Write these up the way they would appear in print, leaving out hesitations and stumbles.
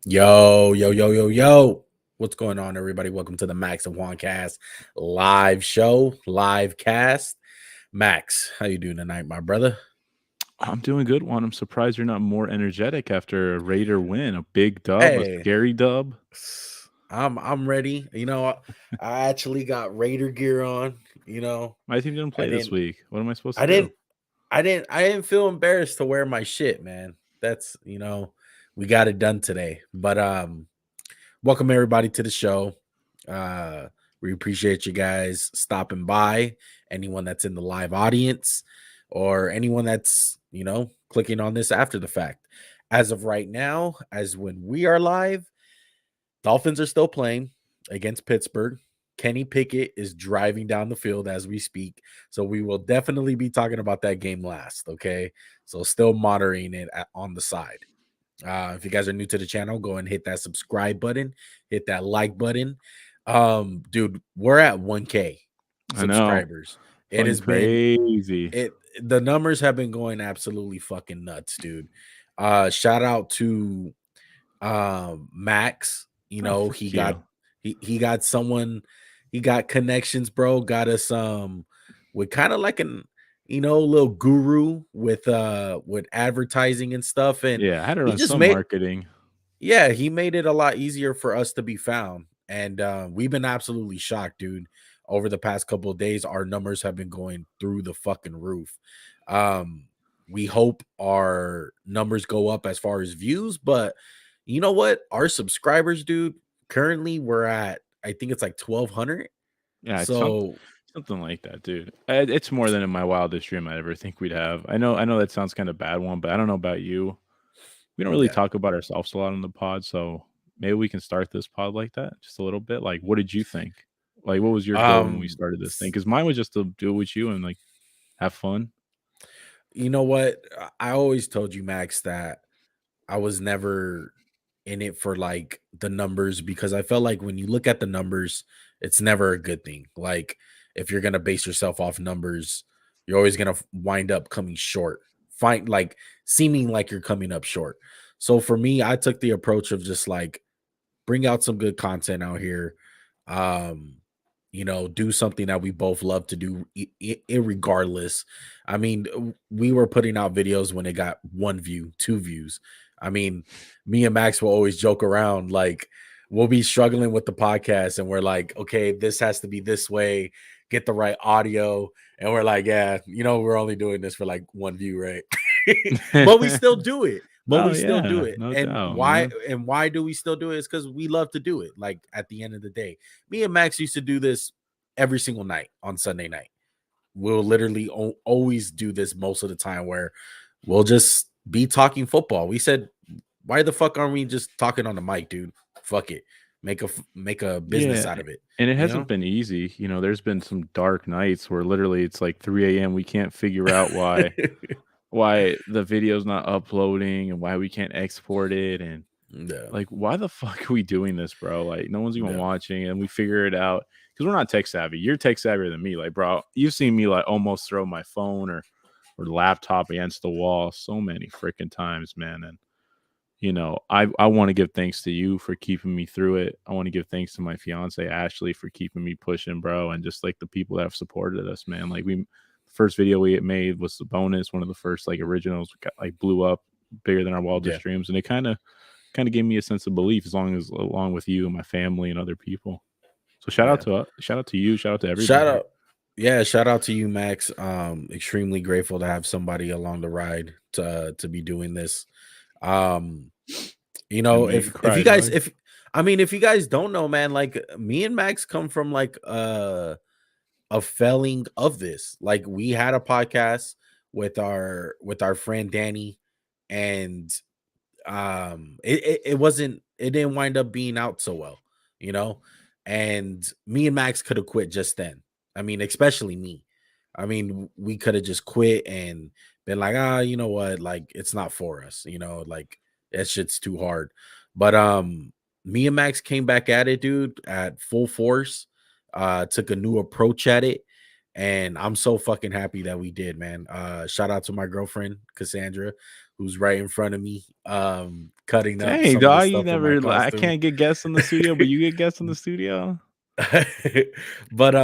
Yo, yo, yo, yo, yo. What's going on, everybody? Welcome to the Max and Juan Cast live show, live cast. Max, how you doing tonight, my brother? I'm doing good, Juan. I'm surprised you're not more energetic after a Raider win, a big dub, a Hey, scary dub. I'm ready. I actually got Raider gear on. You know, My team didn't I play this didn't, week. What am I supposed to I do? didn't, I didn't feel embarrassed to wear my shit, man. That's we got it done today. But welcome everybody to the show. Uh, we appreciate you guys stopping by. Anyone that's in the live audience, or anyone that's clicking on this after the fact. As of right now, as when we are live, Dolphins are still playing against Pittsburgh. Kenny Pickett is driving down the field as we speak. So we will definitely be talking about that game last. Okay. So still monitoring it on the side. If you guys are new to the channel, go and hit that subscribe button, hit that like button. Dude, we're at 1K I know. subscribers. It's It going has been crazy. it the numbers have been going absolutely fucking nuts, dude. Shout out to Max. Oh, He frick got you. he got someone, he got connections, bro. Got us with kind of like an little guru with advertising and stuff. And Yeah, I had to he run just some made marketing. yeah, he made it a lot easier for us to be found. And we've been absolutely shocked, dude. Over the past couple of days, our numbers have been going through the fucking roof. Um, we hope our numbers go up as far as views, but you know what? Our subscribers, dude, currently we're at, I think it's like 1,200. Yeah, it's So something like that, dude. It's more than in my wildest dream I'd ever think we'd have. I know that sounds kind of bad, one, but I don't know about you. We don't really yeah. talk about ourselves a lot on the pod, so maybe we can start this pod like that just a little bit. Like, what did you think? Like, what was your goal when we Um, started this thing? Because mine was just to do it with you and like have fun. you know what? I always told you, Max, that I was never in it for like the numbers, because I felt like when you look at the numbers, it's never a good thing. Like, if you're gonna base yourself off numbers, you're always gonna wind up coming short. Find like seeming like you're coming up short. So for me, I took the approach of just like bring out some good content out here. Um, do something that we both love to do, irregardless. I mean, we were putting out videos when it got 1 view, 2 views. I mean, me and Max will always joke around like we'll be struggling with the podcast, and we're like, okay, this has to be this way, get the right audio, and we're like, yeah, we're only doing this for like 1 view, right? But we still do it. But Oh we still do yeah, it. no And doubt, why man. and why do we still do it? Is because we love to do it. Like, at the end of the day, me and Max used to do this every single night on Sunday night. We'll literally always do this most of the time, where we'll just be talking football. We said, why the fuck aren't we just talking on the mic, dude? Fuck it. Make a business Yeah, out of it, and it you hasn't know? been easy. There's been some dark nights where literally it's like 3 a.m. We can't figure out why the video's not uploading and why we can't export it and Yeah. like why the fuck are we doing this, bro? Like no one's even Yeah. watching and we figure it out because we're not tech savvy. You're tech savvier than me, like bro. You've seen me like almost throw my phone or laptop against the wall so many freaking times, man. And I want to give thanks to you for keeping me through it. I want to give thanks to my fiance Ashley for keeping me pushing, bro, and just like the people that have supported us, man. Like the first video we made was the bonus, one of the first like originals, got like blew up bigger than our Yeah. wildest dreams, and it kind of gave me a sense of belief as long as along with you and my family and other people. So Yeah. shout out to you, shout out to Shout everybody. out. Yeah, shout out to you, Max. Extremely grateful to have somebody along the ride to be doing this. Um, And make me if you cry, guys dog. if you guys don't know, man, like me and Max come from like a felling of this. Like, we had a podcast with our friend Danny, and it didn't wind up being out so well, you know. And me and Max could have quit just then. I mean, especially me. I mean, we could have just quit and been like, you know what, like, it's not for us, like, that shit's too hard. But me and Max came back at it, dude, at full force. Took a new approach at it, and I'm so fucking happy that we did, man. Shout out to my girlfriend Cassandra. who's right in front of me, cutting up Dang, some of the dog, you stuff in my never. I costume. can't get guests in the studio, but you get guests in the studio. But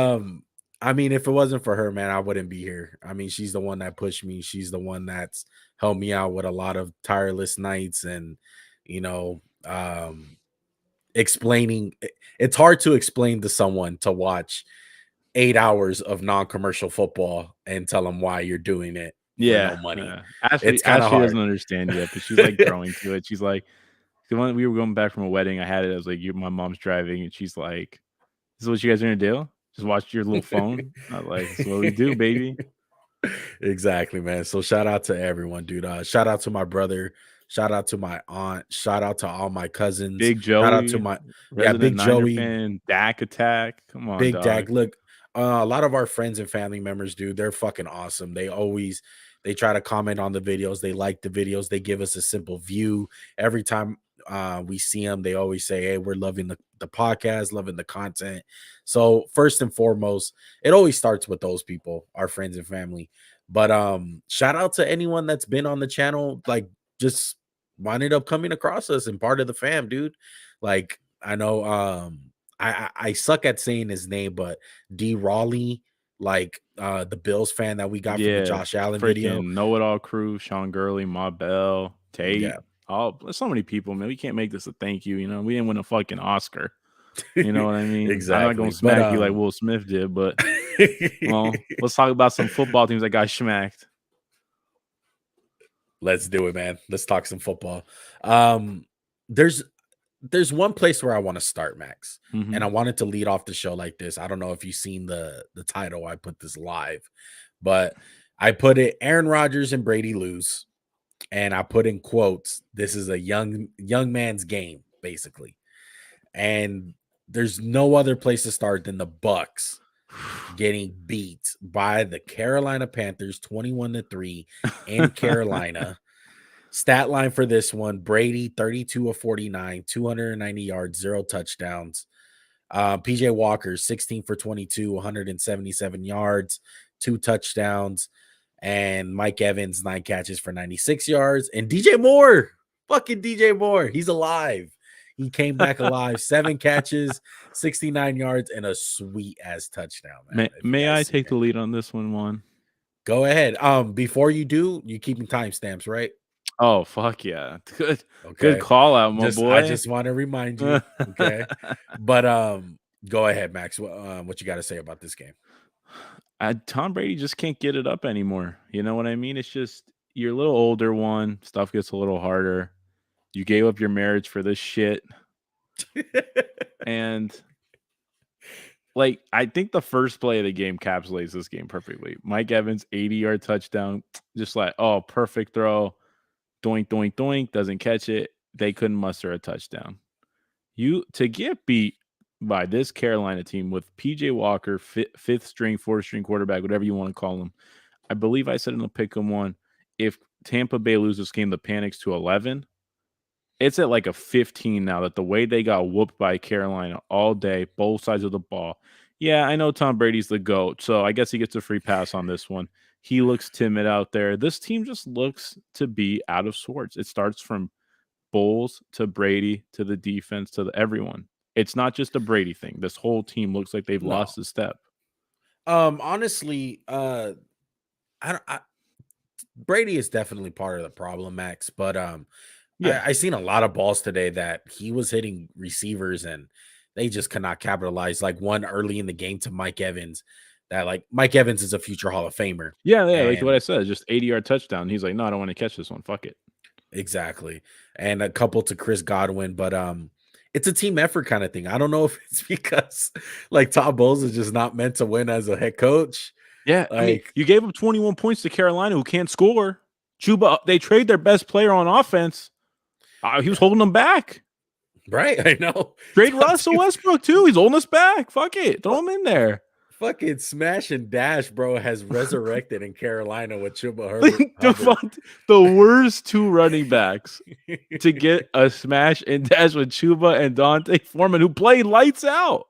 I mean, if it wasn't for her, man, I wouldn't be here. I mean, she's the one that pushed me. She's the one that's helped me out with a lot of tireless nights and you know, explaining it's hard to explain to someone to watch 8 hours of non-commercial football and tell them why you're doing it for no Yeah, money. yeah. It's Ashley kind of Ashley hard. doesn't understand yet, but she's like growing to it. She's like, when we were going back from a wedding, I had it. I was like, "You, my mom's driving," and she's like, "This is what you guys are gonna do? Just watch your little phone?" I was like, "This is what we do, baby." Exactly, man. So shout out to everyone, dude. Shout out to my brother. Shout out to my aunt. Shout out to all my cousins. Big Shout out to Joey, my resident big Niner Joey, fan, Dak Attack. Come on, big dog. Dak. Look, a lot of our friends and family members, dude, they're fucking awesome. They try to comment on the videos. They like the videos. They give us a simple view every time we see them. They always say, "Hey, we're loving the podcast, loving the content." So first and foremost, it always starts with those people, our friends and family. But shout out to anyone that's been on the channel, like just winded up coming across us and part of the fam, dude. Like I know I suck at saying his name, but D Raleigh, like the Bills fan that we got from the Yeah, Josh Allen video. freaking Know It All crew, Sean Gurley, Ma Bell, Yeah. Tate. All so many people, man. We can't make this a thank you. You know, we didn't win a fucking Oscar. You know what I mean? I'm not gonna Exactly. But smack you like Will Smith did, but well, let's talk about some football teams that got smacked. let's do it, man. Let's talk some football. Um there's there's one place where I want to start, Max. Hmm. And I wanted to lead off the show like this. I don't know if you've seen the title. I put this live, but I put it Aaron Rodgers and Brady lose. And I put in quotes, this is a young man's game, basically. And there's no other place to start than the Bucks getting beat by the Carolina Panthers 21-3 in Carolina. Stat line for this one: Brady 32 of 49, 290 yards, 0 touchdowns. PJ Walker 16 for 22, 177 yards, 2 touchdowns. And Mike Evans 9 catches for 96 yards. And DJ Moore, fucking DJ Moore, he's alive. He came back alive, 7 catches, 69 yards, and a sweet ass touchdown, man. If you May guys I seen take it, the lead on this one? One. go ahead. Before you do, you keeping timestamps, right? Oh fuck yeah! Good Okay. call out, my I boy. just want to remind you, okay? But go ahead, Max. What you got to say about this game? Tom Brady just can't get it up anymore. You know what I mean? It's just you're a little older one. Stuff gets a little harder. You gave up your marriage for this shit. And like I think the first play of the game encapsulates this game perfectly. Mike Evans, 80-yard touchdown, just like, oh, perfect throw. Doink, doink, doink, doesn't catch it. They couldn't muster a touchdown. You to get beat by this Carolina team with PJ Walker, fifth string, fourth string quarterback, whatever you want to call him. I believe I said in the pick'em one, if Tampa Bay loses game, the panics to 11. It's at like a 15 now that the way they got whooped by Carolina all day, both sides of the ball. Yeah, I know Tom Brady's the GOAT, so I guess he gets a free pass on this one. He looks timid out there. This team just looks to be out of sorts. It starts from Bowles to Brady to the defense to everyone. It's not just a Brady thing. This whole team looks like they've No. lost a step. Honestly, I don't. Brady is definitely part of the problem, Max. But Yeah. I seen a lot of balls today that he was hitting receivers and they just cannot capitalize. Like one early in the game to Mike Evans, that like Mike Evans is a future Hall of Famer. Yeah, like what And I said, just 80-yard touchdown. He's like, no, I don't want to catch this one. Fuck it. exactly. And a couple to Chris Godwin, but it's a team effort kind of thing. I don't know if it's because like Todd Bowles is just not meant to win as a head coach. Yeah, I mean, Like, you gave up 21 points to Carolina, who can't score. Chuba, they trade their best player on offense. He was holding them back. right? I know. Trade Russell Westbrook too. He's holding us back. Fuck it, throw him in there. Fucking smash and dash, bro, has resurrected in Carolina with Chuba Hubbard. The worst two running backs to get a smash and dash with Chuba and Dante Foreman, who played lights out.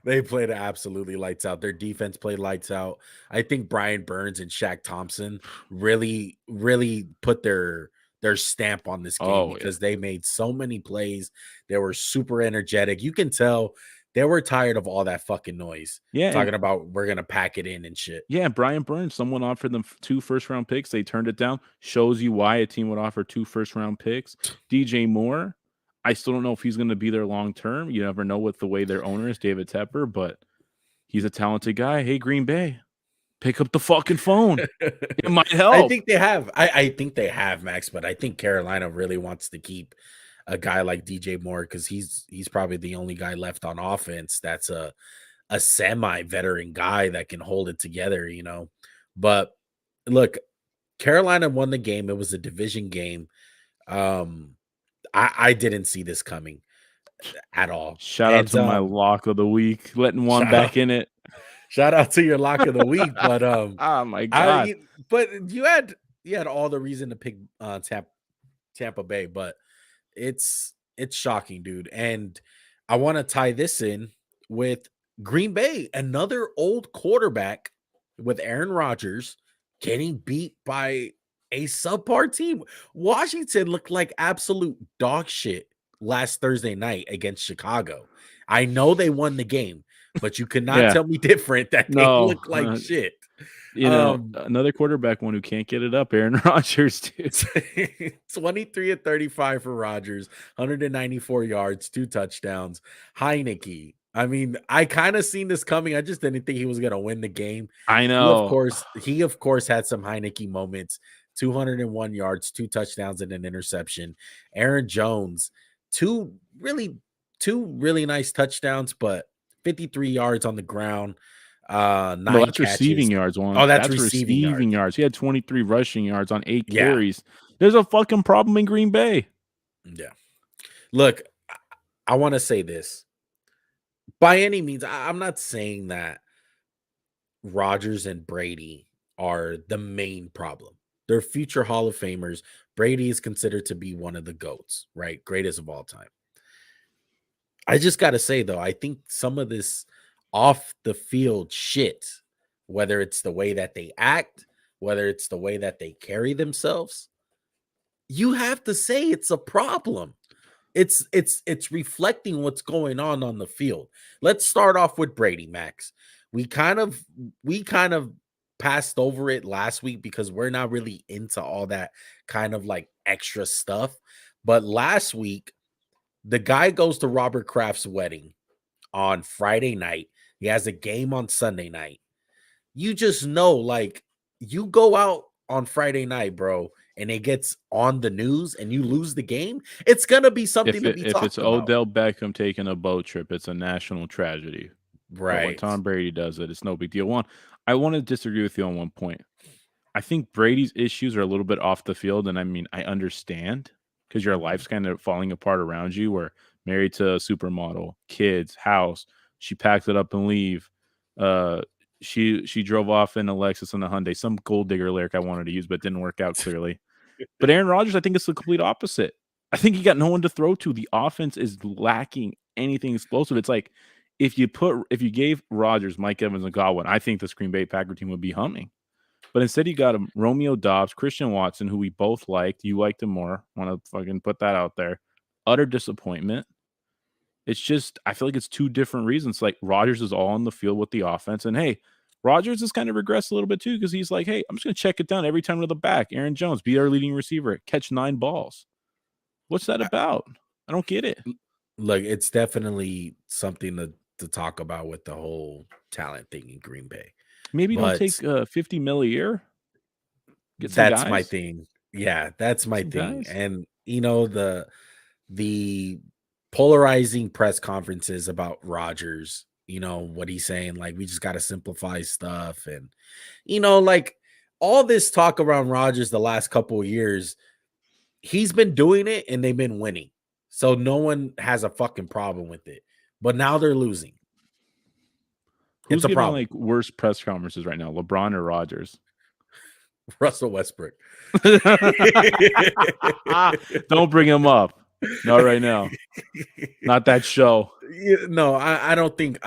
They played absolutely lights out. Their defense played lights out. I think Brian Burns and Shaq Thompson really, really put their their stamp on this game Oh yeah, because they made so many plays. They were super energetic. You can tell they were tired of all that fucking noise yeah, and talking about we're gonna pack it in and shit. yeah. Brian Burns, someone offered them 2 first-round picks. They turned it down. Shows you why a team would offer 2 first-round picks. DJ Moore, I still don't know if he's going to be there long term. You never know with the way their owner is, David Tepper, but he's a talented guy. Hey, Green Bay, pick up the fucking phone. It might I help. think they have. I think they have, Max, but I think Carolina really wants to keep a guy like DJ Moore because he's probably the only guy left on offense that's a semi-veteran guy that can hold it together, you know. But look, Carolina won the game. It was a division game. Um, I didn't see this coming at all. Shout out And to my lock of the week, letting one shout out, back in it. shout out to your lock of the week. But Oh my god. I but you had all the reason to pick Tampa Bay, but it's shocking, dude. And I want to tie this in with Green Bay, another old quarterback with Aaron Rodgers getting beat by a subpar team. Washington looked like absolute dog shit last Thursday night against Chicago. I know they won the game, but you could not Yeah. tell me different that they No. look like shit. Another quarterback one who can't get it up, Aaron Rodgers, dude. 23 and 35 for Rodgers, 194 yards, 2 touchdowns. Heineke. I mean, I kind of seen this coming. I just didn't think he was gonna win the game. I He of know. course, he of course had some Heineke moments. 201 yards, 2 touchdowns, and an interception. Aaron Jones, two really nice touchdowns, but 53 yards on the ground, No, 9 that's receiving catches. yards, one. Oh, that's That's receiving receiving yards. yards. He had 23 rushing yards on 8 Yeah. carries. There's a fucking problem in Green Bay. Yeah. Look, I want to say this. By any means, I'm not saying that Rodgers and Brady are the main problem. They're future Hall of Famers. Brady is considered to be one of the GOATs, right? Greatest of all time. I just got to say, though, I think some of this off the field shit, whether it's the way that they act, whether it's the way that they carry themselves, you have to say it's a problem. It's reflecting what's going on the field. Let's start off with Brady, Max. We kind of passed over it last week because we're not really into all that kind of like extra stuff. But last week, the guy goes to Robert Kraft's wedding on Friday night. He has a game on Sunday night. You just know, like, you go out on Friday night, bro, and it gets on the news and you lose the game, it's gonna be something to be If it's talked about. Odell Beckham taking a boat trip, it's a national tragedy. But when Right. Tom Brady does it, it's no big deal. One, I want to disagree with you on one point. I think Brady's issues are a little bit off the field, and I mean, I understand because your life's kind of falling apart around you. We're married to a supermodel, kids, house. She packed it up and leave. Uh, she drove off in a Lexus and a Hyundai. Some gold digger lyric I wanted to use, but didn't work out clearly. But Aaron Rodgers, I think it's the complete opposite. I think he got no one to throw to. The offense is lacking anything explosive. It's like if you gave Rodgers, Mike Evans, and Godwin, I think the Green Bay Packer team would be humming. But instead, you got him Romeo Dobbs, Christian Watson, who we both liked. You liked him more. Want to fucking put that out there. Utter disappointment. It's just I feel like it's two different reasons. Like Rodgers is all on the field with the offense, and hey, Rodgers has kind of regressed a little bit too because he's like, hey, I'm just gonna check it down every time to the back. Aaron Jones, be our leading receiver, catch 9 balls. What's that about? I don't get it. Look, it's definitely something to talk about with the whole talent thing in Green Bay. Maybe don't But take 50 mil a year. Get some that's my guys. thing. Yeah, that's my Some thing. guys. And the polarizing press conferences about Rodgers, what he's saying, like we just got to simplify stuff. And like all this talk around Rodgers the last couple of years, he's been doing it and they've been winning. So no one has a fucking problem with it. But now they're losing. Who's It's a giving problem. like worse press conferences right now, LeBron or Rodgers? Russell Westbrook. Don't bring him up. Not right now. Not that show. No, I don't think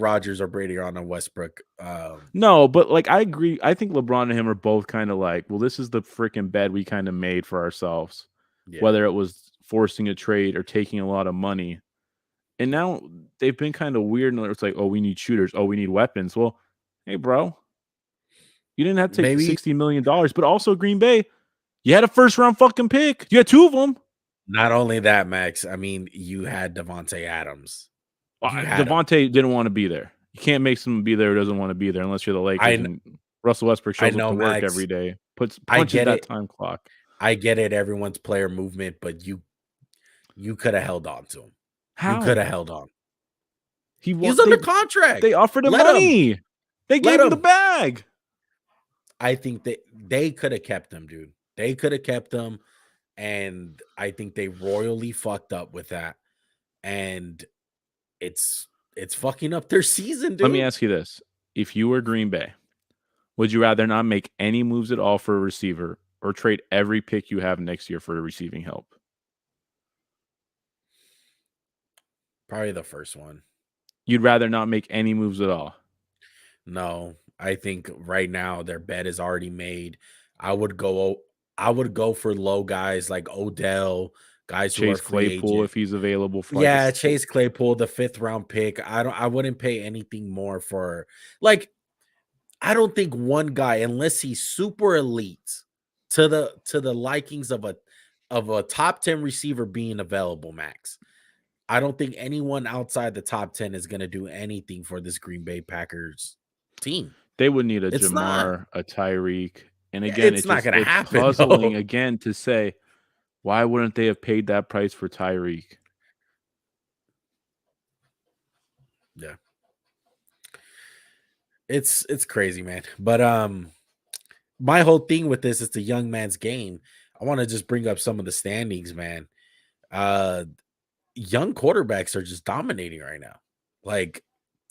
Rodgers or Brady are on a Westbrook. No, but like I agree. I think LeBron and him are both kind of like, well, this is the freaking bed we kind of made for ourselves, Yeah, whether it was forcing a trade or taking a lot of money. And now they've been kind of weird. And it's like, oh, we need shooters. Oh, we need weapons. Well, hey, bro, you didn't have to take the maybe $60 million, but also Green Bay, you had a first round fucking pick. You had two of them. not only that, Max. I mean, you had Devontae Adams. You had him. Devontae didn't want to be there. You can't make someone be there who doesn't want to be there unless you're the Lakers. I And Russell Westbrook I shows up know, to work every Max. day, I punches get that it. time clock. I get it. Everyone's player movement, but you could have held on to him. You could How? have held on. He He's want under contract. they offered him Let him. money. They Let gave him the him. bag. I think they could have kept him, dude. They could have kept him, and I think they royally fucked up with that. And it's fucking up their season, Let me dude. ask you this. If you were Green Bay, would you rather not make any moves at all for a receiver or trade every pick you have next year for receiving help? Probably the first one. You'd rather not make any moves at all. No, I think right now their bet is already made. I would go for low guys like Odell, guys who are Chase free Claypool agent. if he's available for like a Yeah, Chase Claypool, the 5th round pick. I wouldn't pay anything more for, like, I don't think one guy, unless he's super elite to the likings of a top 10 receiver being available, Max. I don't think anyone outside the top 10 is going to do anything for this Green Bay Packers team. They would need a It's not. Jamar, a Tyreek. And Yeah, again, it's not going to it's happen. puzzling No. again to say, why wouldn't they have paid that price for Tyreek? Yeah. It's crazy, man. But my whole thing with this is the young man's game. I want to just bring up some of the standings, man. Uh Young quarterbacks are just dominating right now. Like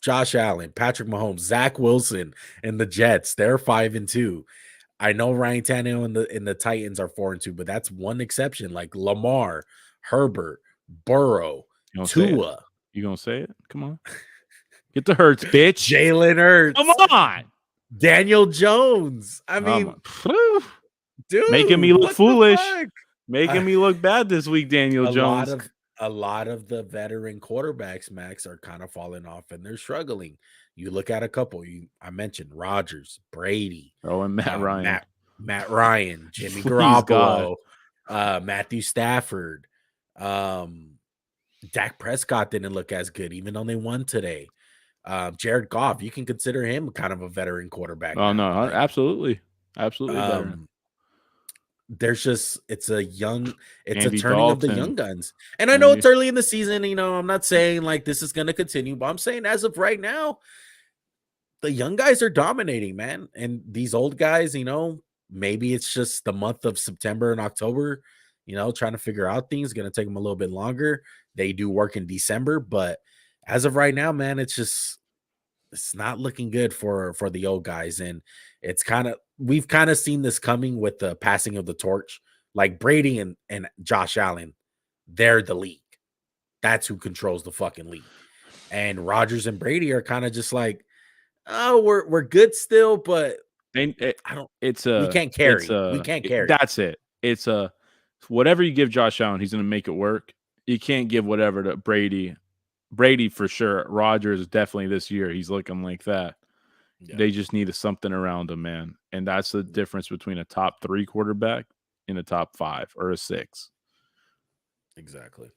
Josh Allen, Patrick Mahomes, Zach Wilson, and the Jets. They're 5-2. I know Ryan Tannehill and the Titans are 4-2, but that's one exception. Like Lamar, Herbert, Burrow, You gonna say it? Tua, You gonna say it? Come on. Get the Hurts, bitch. Jalen Come Hurts, on. Daniel Jones. I mean, Whew. dude, Making me look what foolish. the fuck? Making me look bad this week, Daniel Jones. A lot of the veteran quarterbacks, Max, are kind of falling off and they're struggling. You look at a couple. I mentioned Rodgers, Brady, Oh, and Matt Ryan. Matt Ryan, Jimmy Please, God. Garoppolo, Matthew Stafford. Dak Prescott didn't look as good, even though they won today. Jared Goff, you can consider him kind of a veteran quarterback. Oh, no, Like, absolutely. Absolutely veteran. There's just it's a turning of the young guns. And I know it's early in the season, I'm not saying like this is gonna continue, but I'm saying as of right now, the young guys are dominating, man. And these old guys, maybe it's just the month of September and October, trying to figure out things, gonna take them a little bit longer. They do work in December, but as of right now, man, it's not looking good for the old guys. And we've kind of seen this coming with the passing of the torch. Like Brady and Josh Allen, they're the league. That's who controls the fucking league. And Rodgers and Brady are kind of just like, oh, we're good still, but we can't carry. We can't carry. That's it. It's whatever you give Josh Allen, he's gonna make it work. You can't give whatever to Brady. Brady for sure. Rodgers definitely this year. He's looking like that. Yeah. They just need something around him, man. And that's the difference between a top 3 quarterback and a top 5 or a 6. Exactly.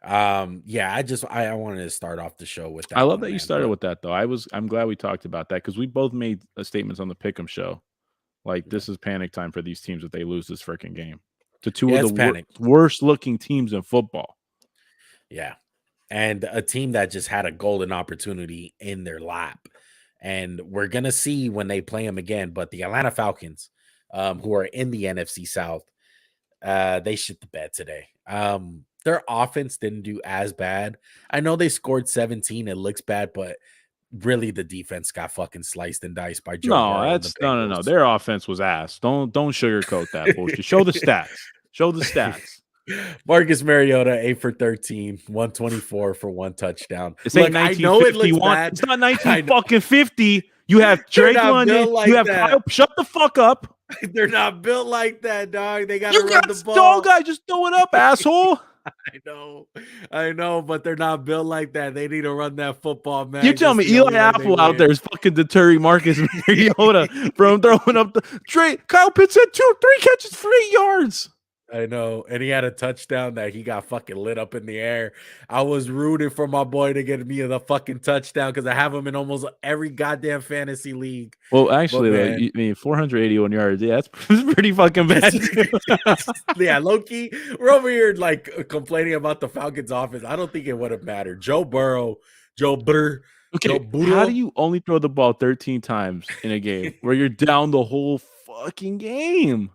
Yeah, I wanted to start off the show with that. I love that you started with that though. I'm glad we talked about that because we both made statements on the Pick'em show. Like this is panic time for these teams if they lose this freaking game to two of the worst looking teams in football. Yeah. And a team that just had a golden opportunity in their lap. And we're going to see when they play them again. But the Atlanta Falcons, who are in the NFC South, they shit the bed today. Their offense didn't do as bad. I know they scored 17. It looks bad, but really the defense got fucking sliced and diced by Joe Burrow. No. Their offense was ass. Don't sugarcoat that bullshit. Show the stats. Show the stats. Marcus Mariota, 8 for 13, 124 for 1 touchdown. This ain't Look, I know it looks 1951. bad. It's not I know 1950. You have they're Drake not London. built You like have that. Kyle. Shut the fuck up. They're not built like that, dog. They got to You run the got dog ball. guy. Just throw it up, asshole. I know, but they're not built like that. They need to run that football, You man. tell That's me the Eli only way they Apple out there win. is fucking deterring Marcus Mariota from throwing up the Drake. Kyle Pitts had 3 catches for 8 yards. I know. And he had a touchdown that he got fucking lit up in the air. I was rooting for my boy to get me the fucking touchdown because I have him in almost every goddamn fantasy league. Well, actually, But though, man, I mean, 481 yards. Yeah, that's pretty fucking bad. yeah, low key, we're over here like complaining about the Falcons offense. I don't think it would have mattered. Joe Burrow, Joe Burr, Joe Okay, how do Burrow. you only throw the ball 13 times in a game where you're down the whole fucking game?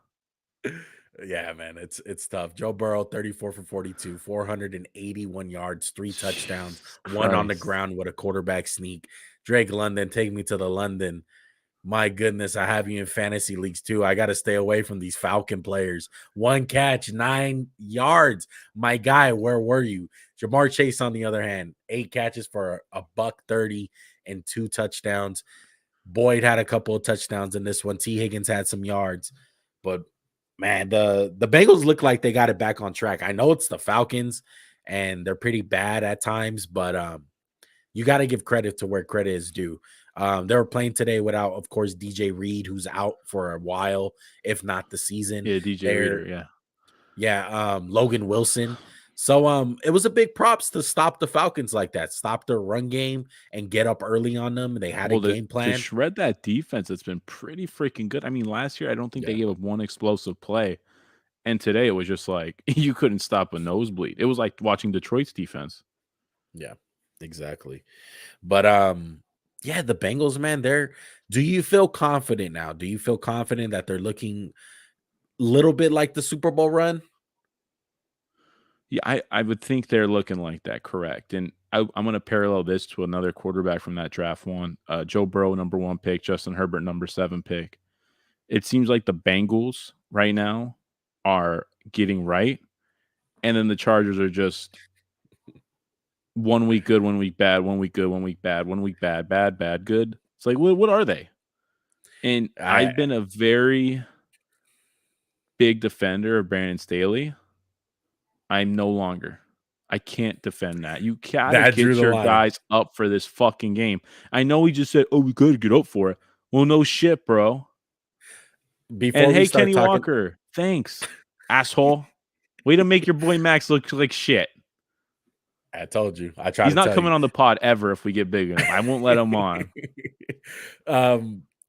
Yeah, man, it's tough. Joe Burrow, 34 for 42, 481 yards, 3 touchdowns, Jesus 1 on the Christ. ground with a quarterback sneak. Drake London, take me to the London. My goodness, I have you in fantasy leagues too. I got to stay away from these Falcon players. 1 catch, 9 yards. My guy, where were you? Jamar Chase, on the other hand, 8 catches for a buck 30 and 2 touchdowns. Boyd had a couple of touchdowns in this one. T. Higgins had some yards, but man, the Bengals look like they got it back on track. I know it's the Falcons and they're pretty bad at times, but you got to give credit to where credit is due. They were playing today without, of course, DJ Reed, who's out for a while, if not the season. Yeah, DJ Reader, Logan Wilson. So it was a big props to stop the Falcons like that, stop their run game and get up early on them. They had a Well, game to plan. shred that defense, it's been pretty freaking good. I mean, last year I don't think they Yeah. gave up one explosive play, and today it was just like you couldn't stop a nosebleed. It was like watching Detroit's defense. Yeah, exactly. But yeah, the Bengals, man, do you feel confident now? Do you feel confident that they're looking a little bit like the Super Bowl run? Yeah, I would think they're looking like that, correct. And I'm going to parallel this to another quarterback from that draft one. Joe Burrow, number 1 pick, Justin Herbert, number 7 pick. It seems like the Bengals right now are getting right, and then the Chargers are just 1 week good, 1 week bad, 1 week good, 1 week bad, 1 week bad, bad, bad, good. It's like, what are they? And I I've been a very big defender of Brandon Staley. I'm no longer. I can't defend that. You gotta that drew get the your line. guys up for this fucking game. I know he just said, "Oh, we gotta get up for it." Well, no shit, bro. Before And we hey, start Kenny talking, Walker, thanks, asshole. Way to make your boy Max look like shit. I told you. I tried He's to not tell coming you. on the pod ever if we get big enough. I won't let him on.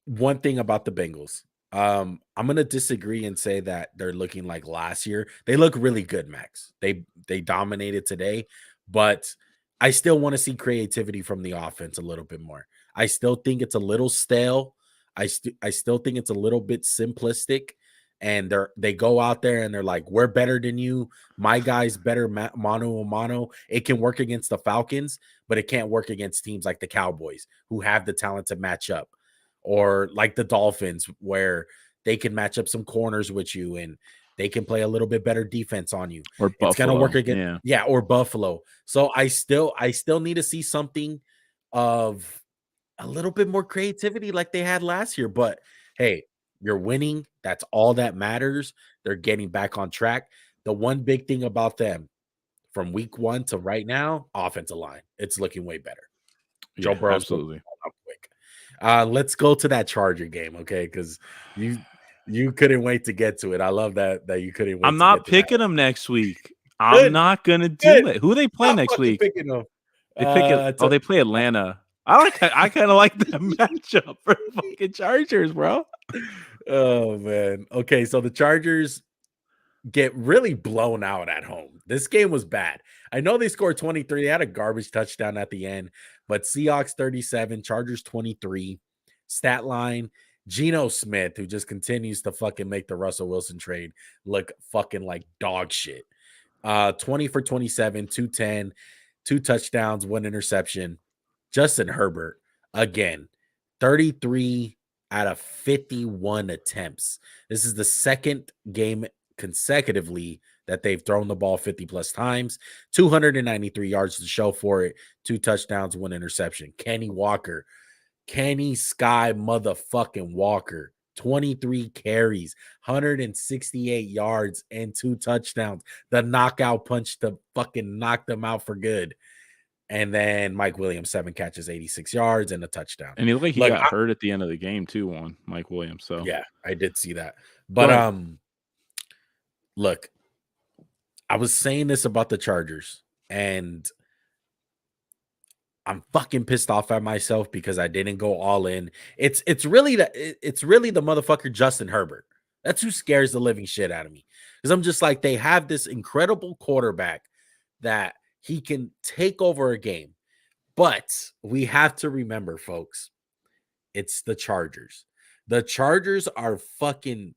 One thing about the Bengals. I'm gonna disagree and say that they're looking like last year. They look really good, Max. They dominated today, but I still want to see creativity from the offense a little bit more. I still think it's a little stale. I still think it's a little bit simplistic. And they go out there and they're like, we're better than you. My guy's better mano a mano. It can work against the Falcons, but it can't work against teams like the Cowboys who have the talent to match up, or like the Dolphins where they can match up some corners with you and they can play a little bit better defense on you. Or It's going to work Buffalo. again. Yeah. Yeah, or Buffalo. So I still need to see something of a little bit more creativity like they had last year, but hey, you're winning. That's all that matters. They're getting back on track. The one big thing about them from week 1 to right now, offensive line. It's looking way better. Joe Yeah, Burrow's putting absolutely. the ball up quick. Let's go to that Charger game, okay? Because you couldn't wait to get to it. I love that you couldn't wait I'm to not get to that. picking them next week. I'm Good, not gonna good. do it. Who they play Stop next fucking week? picking them. They pick it. Oh, they play Atlanta. I kind of like that matchup for fucking Chargers, bro. Oh man. Okay, so the Chargers get really blown out at home. This game was bad. I know they scored 23. They had a garbage touchdown at the end, but Seahawks 37, Chargers 23. Stat line, Geno Smith, who just continues to fucking make the Russell Wilson trade look fucking like dog shit. 20 for 27, 210, 2 touchdowns, 1 interception. Justin Herbert, again, 33 out of 51 attempts. This is the second game consecutively that they've thrown the ball 50 plus times, 293 yards to show for it, 2 touchdowns, 1 interception. Kenny Sky motherfucking Walker, 23 carries, 168 yards, and 2 touchdowns. The knockout punch to fucking knock them out for good. And then Mike Williams, 7 catches, 86 yards, and a touchdown. And he looked like he Look, got hurt at the end of the game too on Mike Williams. So yeah, I did see that. Go But ahead. look, I was saying this about the Chargers, and I'm fucking pissed off at myself because I didn't go all in. It's really the motherfucker Justin Herbert. That's who scares the living shit out of me. Because I'm just like, they have this incredible quarterback that he can take over a game. But we have to remember, folks, it's the Chargers. The Chargers are fucking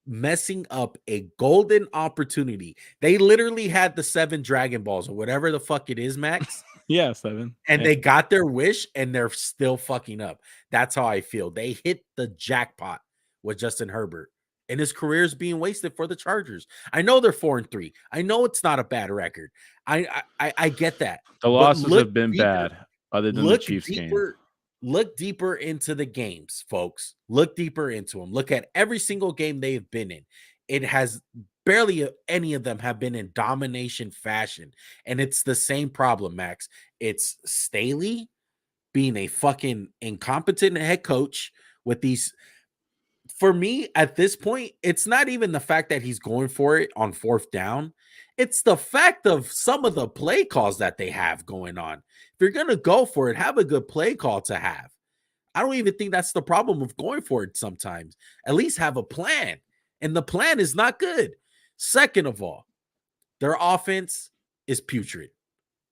messing up a golden opportunity. They literally had the 7 Dragon Balls or whatever the fuck it is, Max. Yeah, 7. And they got their wish and they're still fucking up. That's how I feel. They hit the jackpot with Justin Herbert. And his career is being wasted for the Chargers. I know they're 4-3. I know it's not a bad record. I get that. The losses have been bad, other than the Chiefs game. Look deeper into the games, folks. Look deeper into them. Look at every single game they've been in. It has barely any of them have been in domination fashion. And it's the same problem, Max. It's Staley being a fucking incompetent head coach with these. For me, at this point, it's not even the fact that he's going for it on 4th down. It's the fact of some of the play calls that they have going on. If you're going to go for it, have a good play call to have. I don't even think that's the problem of going for it sometimes. At least have a plan. And the plan is not good. Second of all, their offense is putrid.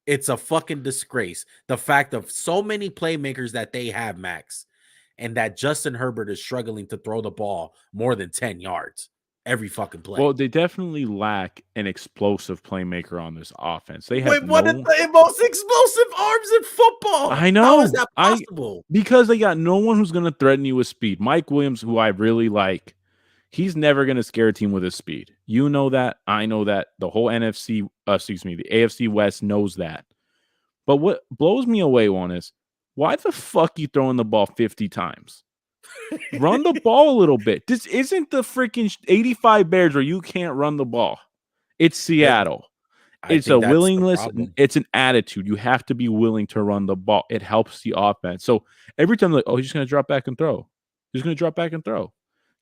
It's a fucking disgrace. The fact of so many playmakers that they have, Max, and that Justin Herbert is struggling to throw the ball more than 10 yards every fucking play. Well, they definitely lack an explosive playmaker on this offense. They have one of the most explosive arms in football. I know. How is that possible? Because they got no one who's going to threaten you with speed. Mike Williams, who I really like, he's never going to scare a team with his speed. You know that. I know that. The whole the AFC West knows that. But what blows me away, one is, why the fuck you throwing the ball 50 times? Run the ball a little bit. This isn't the freaking 85 Bears where you can't run the ball. It's Seattle. It's a willingness. It's an attitude. You have to be willing to run the ball. It helps the offense. So every time, like, oh, he's going to drop back and throw. He's going to drop back and throw.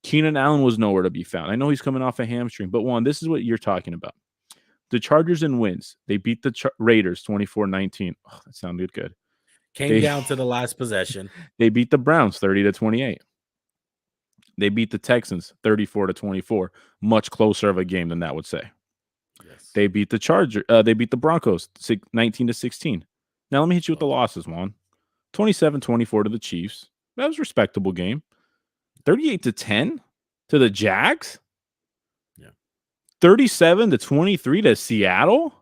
Keenan Allen was nowhere to be found. I know he's coming off a hamstring, but Juan, this is what you're talking about. The Chargers in wins. They beat the Raiders 24-19. Oh, that sounded good. Came down to the last possession. They beat the Browns 30-28. They beat the Texans 34-24. Much closer of a game than that would say. Yes. They beat the They beat the Broncos 19-16. Now let me hit you with the losses, Juan. 27-24 to the Chiefs. That was a respectable game. 38-10 to the Jags. Yeah. 37-23 to Seattle.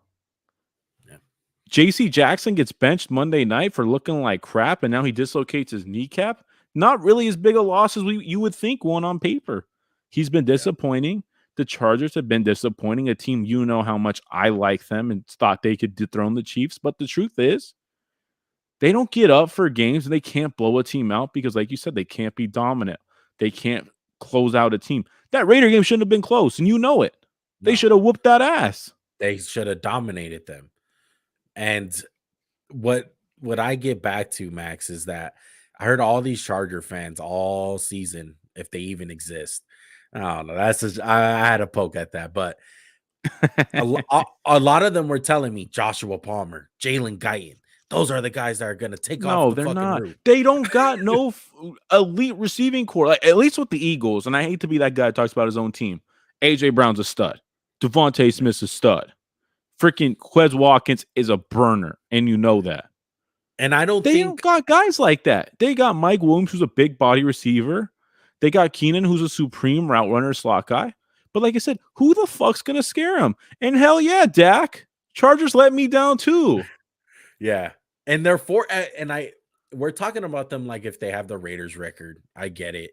JC Jackson gets benched Monday night for looking like crap, and now he dislocates his kneecap. Not really as big a loss as you would think, one on paper. He's been disappointing. The Chargers have been disappointing, a team you know how much I like them and thought they could dethrone the Chiefs. But the truth is, they don't get up for games and they can't blow a team out because, like you said, they can't be dominant. They can't close out a team. That Raider game shouldn't have been close, and you know it. No. They should have whooped that ass. They should have dominated them. And what I get back to, Max, is that I heard all these Charger fans all season, if they even exist. I don't know. I had a poke at that, but a lot of them were telling me Joshua Palmer, Jalen Guyton. Those are the guys that are going to take off the fucking not. roof. They don't got no elite receiving core. Like, at least with the Eagles, and I hate to be that guy that talks about his own team. A.J. Brown's a stud. Devontae Smith's a stud. Freaking Quez Watkins is a burner, and you know that. And I don't think they don't got guys like that. They got Mike Williams, who's a big body receiver. They got Keenan, who's a supreme route runner, slot guy. But like I said, who the fuck's gonna scare him? And hell yeah, Dak. Chargers let me down too. Yeah, and we're talking about them like if they have the Raiders record. I get it.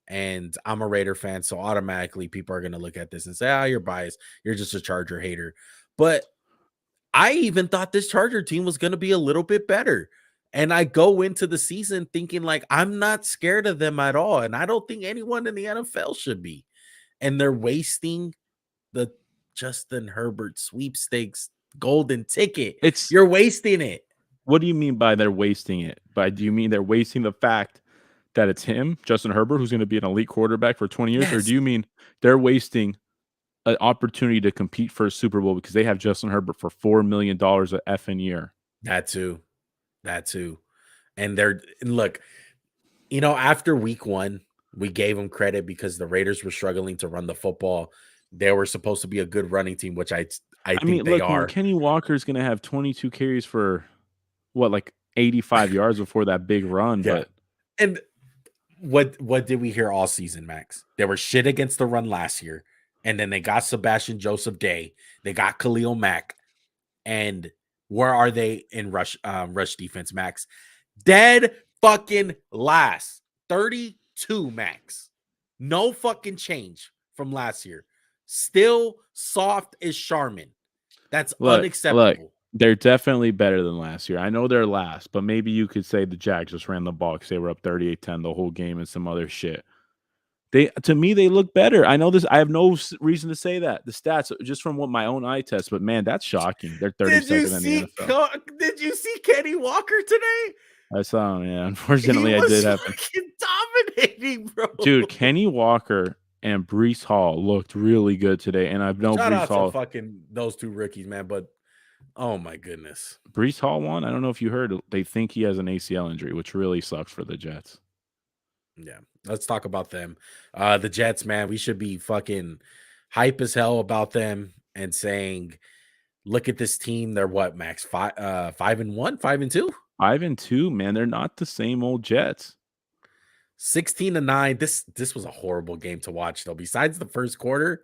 And I'm a Raider fan, so automatically people are going to look at this and say, you're biased. You're just a Charger hater. But I even thought this Charger team was going to be a little bit better. And I go into the season thinking like I'm not scared of them at all. And I don't think anyone in the NFL should be. And they're wasting the Justin Herbert sweepstakes golden ticket. You're wasting it. What do you mean by they're wasting it? Do you mean they're wasting the fact that it's him, Justin Herbert, who's going to be an elite quarterback for 20 years? Yes. Or do you mean they're wasting an opportunity to compete for a Super Bowl because they have Justin Herbert for $4 million a effing year? That too. And look, after week 1, we gave them credit because the Raiders were struggling to run the football. They were supposed to be a good running team, which I think they are. When Kenny Walker's going to have 22 carries for 85 yards before that big run. Yeah. And what did we hear all season, Max? They were shit against the run last year. And then they got Sebastian Joseph Day. They got Khalil Mack. And where are they in rush defense, Max? Dead fucking last. 32, Max. No fucking change from last year. Still soft as Charmin. That's unacceptable. Look, they're definitely better than last year. I know they're last, but maybe you could say the Jags just ran the ball because they were up 38-10 the whole game and some other shit. To me, they look better. I know this. I have no reason to say that. The stats, just from what my own eye test, but man, that's shocking. They're 32nd in the NFL. Did you see Kenny Walker today? I saw him, yeah. Unfortunately, I did happen. Dominating, bro. Dude, Kenny Walker and Breece Hall looked really good today, and I've known Breece Hall. Fucking those two rookies, man. But oh my goodness, Breece Hall won. I don't know if you heard. They think he has an ACL injury, which really sucks for the Jets. Yeah, let's talk about them. The Jets, man. We should be fucking hype as hell about them and saying, "Look at this team. They're what, Max? 5-1, 5-2." 5-2, man. They're not the same old Jets. 16-9. This was a horrible game to watch, though. Besides the first quarter,